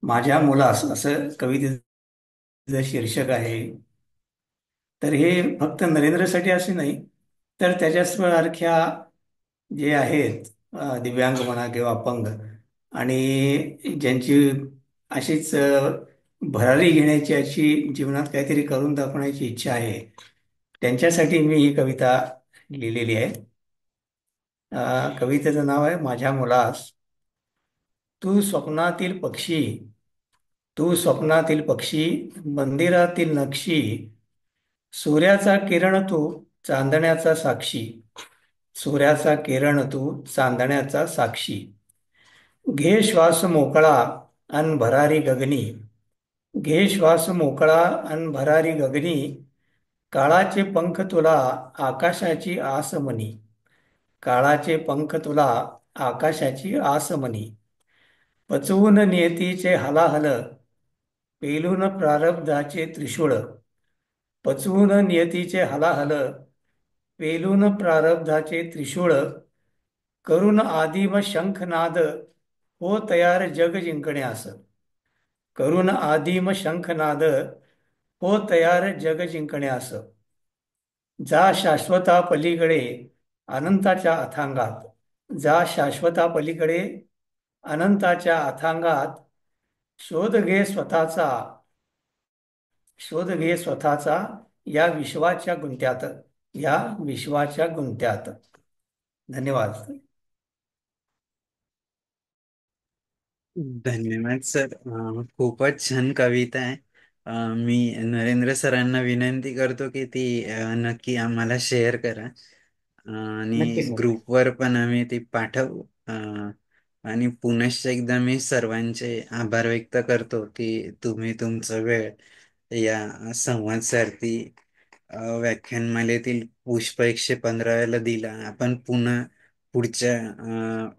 माझ्या मुलास असं कवितेचं शीर्षक आहे. तर हे फक्त नरेंद्रसाठी असे नाही तर त्याच्यासारख्या जे आहेत दिव्यांग म्हणा किंवा अपंग आणि ज्यांची अशीच भरारी घेण्याची अशी जीवनात काहीतरी करून दाखवण्याची इच्छा आहे त्यांच्यासाठी मी ही कविता लिहिलेली आहे. कवितेचं नाव आहे माझ्या मुलास. तू स्वप्नातील पक्षी, तू स्वप्नातील पक्षी, मंदिरातील नक्षी, सूर्याचा किरण तू, चांदण्याचा साक्षी, सूर्याचा किरण तू, चांदण्याचा साक्षी. घे श्वास मोकळा अन भरारी गगनी, घे श्वास मोकळा अन भरारी गगनी, काळाचे पंख तुला आकाशाची आस मनी, काळाचे पंख तुला आकाशाची आस मनी. पचवून नियतीचे हलाहल, पेलून प्रारब्धाचे त्रिशूळ, पचवून नियतीचे हलाहल, पेलून प्रारब्धाचे त्रिशूळ, करून आदिम शंखनाद, हो तयार जग जिंकण्यास, करून आदिम शंखनाद, हो तयार जग जिंकण्यास. जा शाश्वता पलीकडे अनंताच्या अथांगात, जा शाश्वता पलीकडे अनंताच्या अथांगात, शोध घे स्वतःचा, शोध घे स्वतःचा या विश्वाच्या गुंत्यात, या विश्वाच्या गुंत्यात. धन्यवाद. धन्यवाद सर. खूपच छान कविता आहे. मी नरेंद्र सरांना विनंती करतो की ती नक्की आम्हाला शेअर करा आणि नक्की सर. ग्रुपवर पण आम्ही ती पाठवू. आणि पुनश्च एकदा मी सर्वांचे आभार व्यक्त करतो की तुम्ही तुमचा वेळ या संवाद सारथी व्याख्यानमालेतील पुष्प 115 दिला. आपण पुन्हा पुढच्या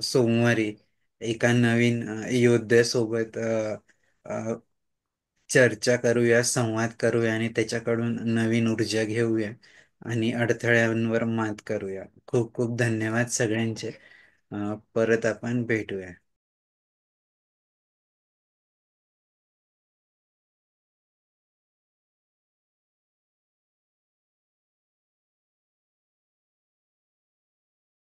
सोमवारी एका नवीन योद्ध्यासोबत चर्चा करूया, संवाद करूया आणि त्याच्याकडून नवीन ऊर्जा घेऊया आणि अडथळ्यांवर मात करूया. खूप खूप धन्यवाद सगळ्यांचे. परत आपण भेटूया.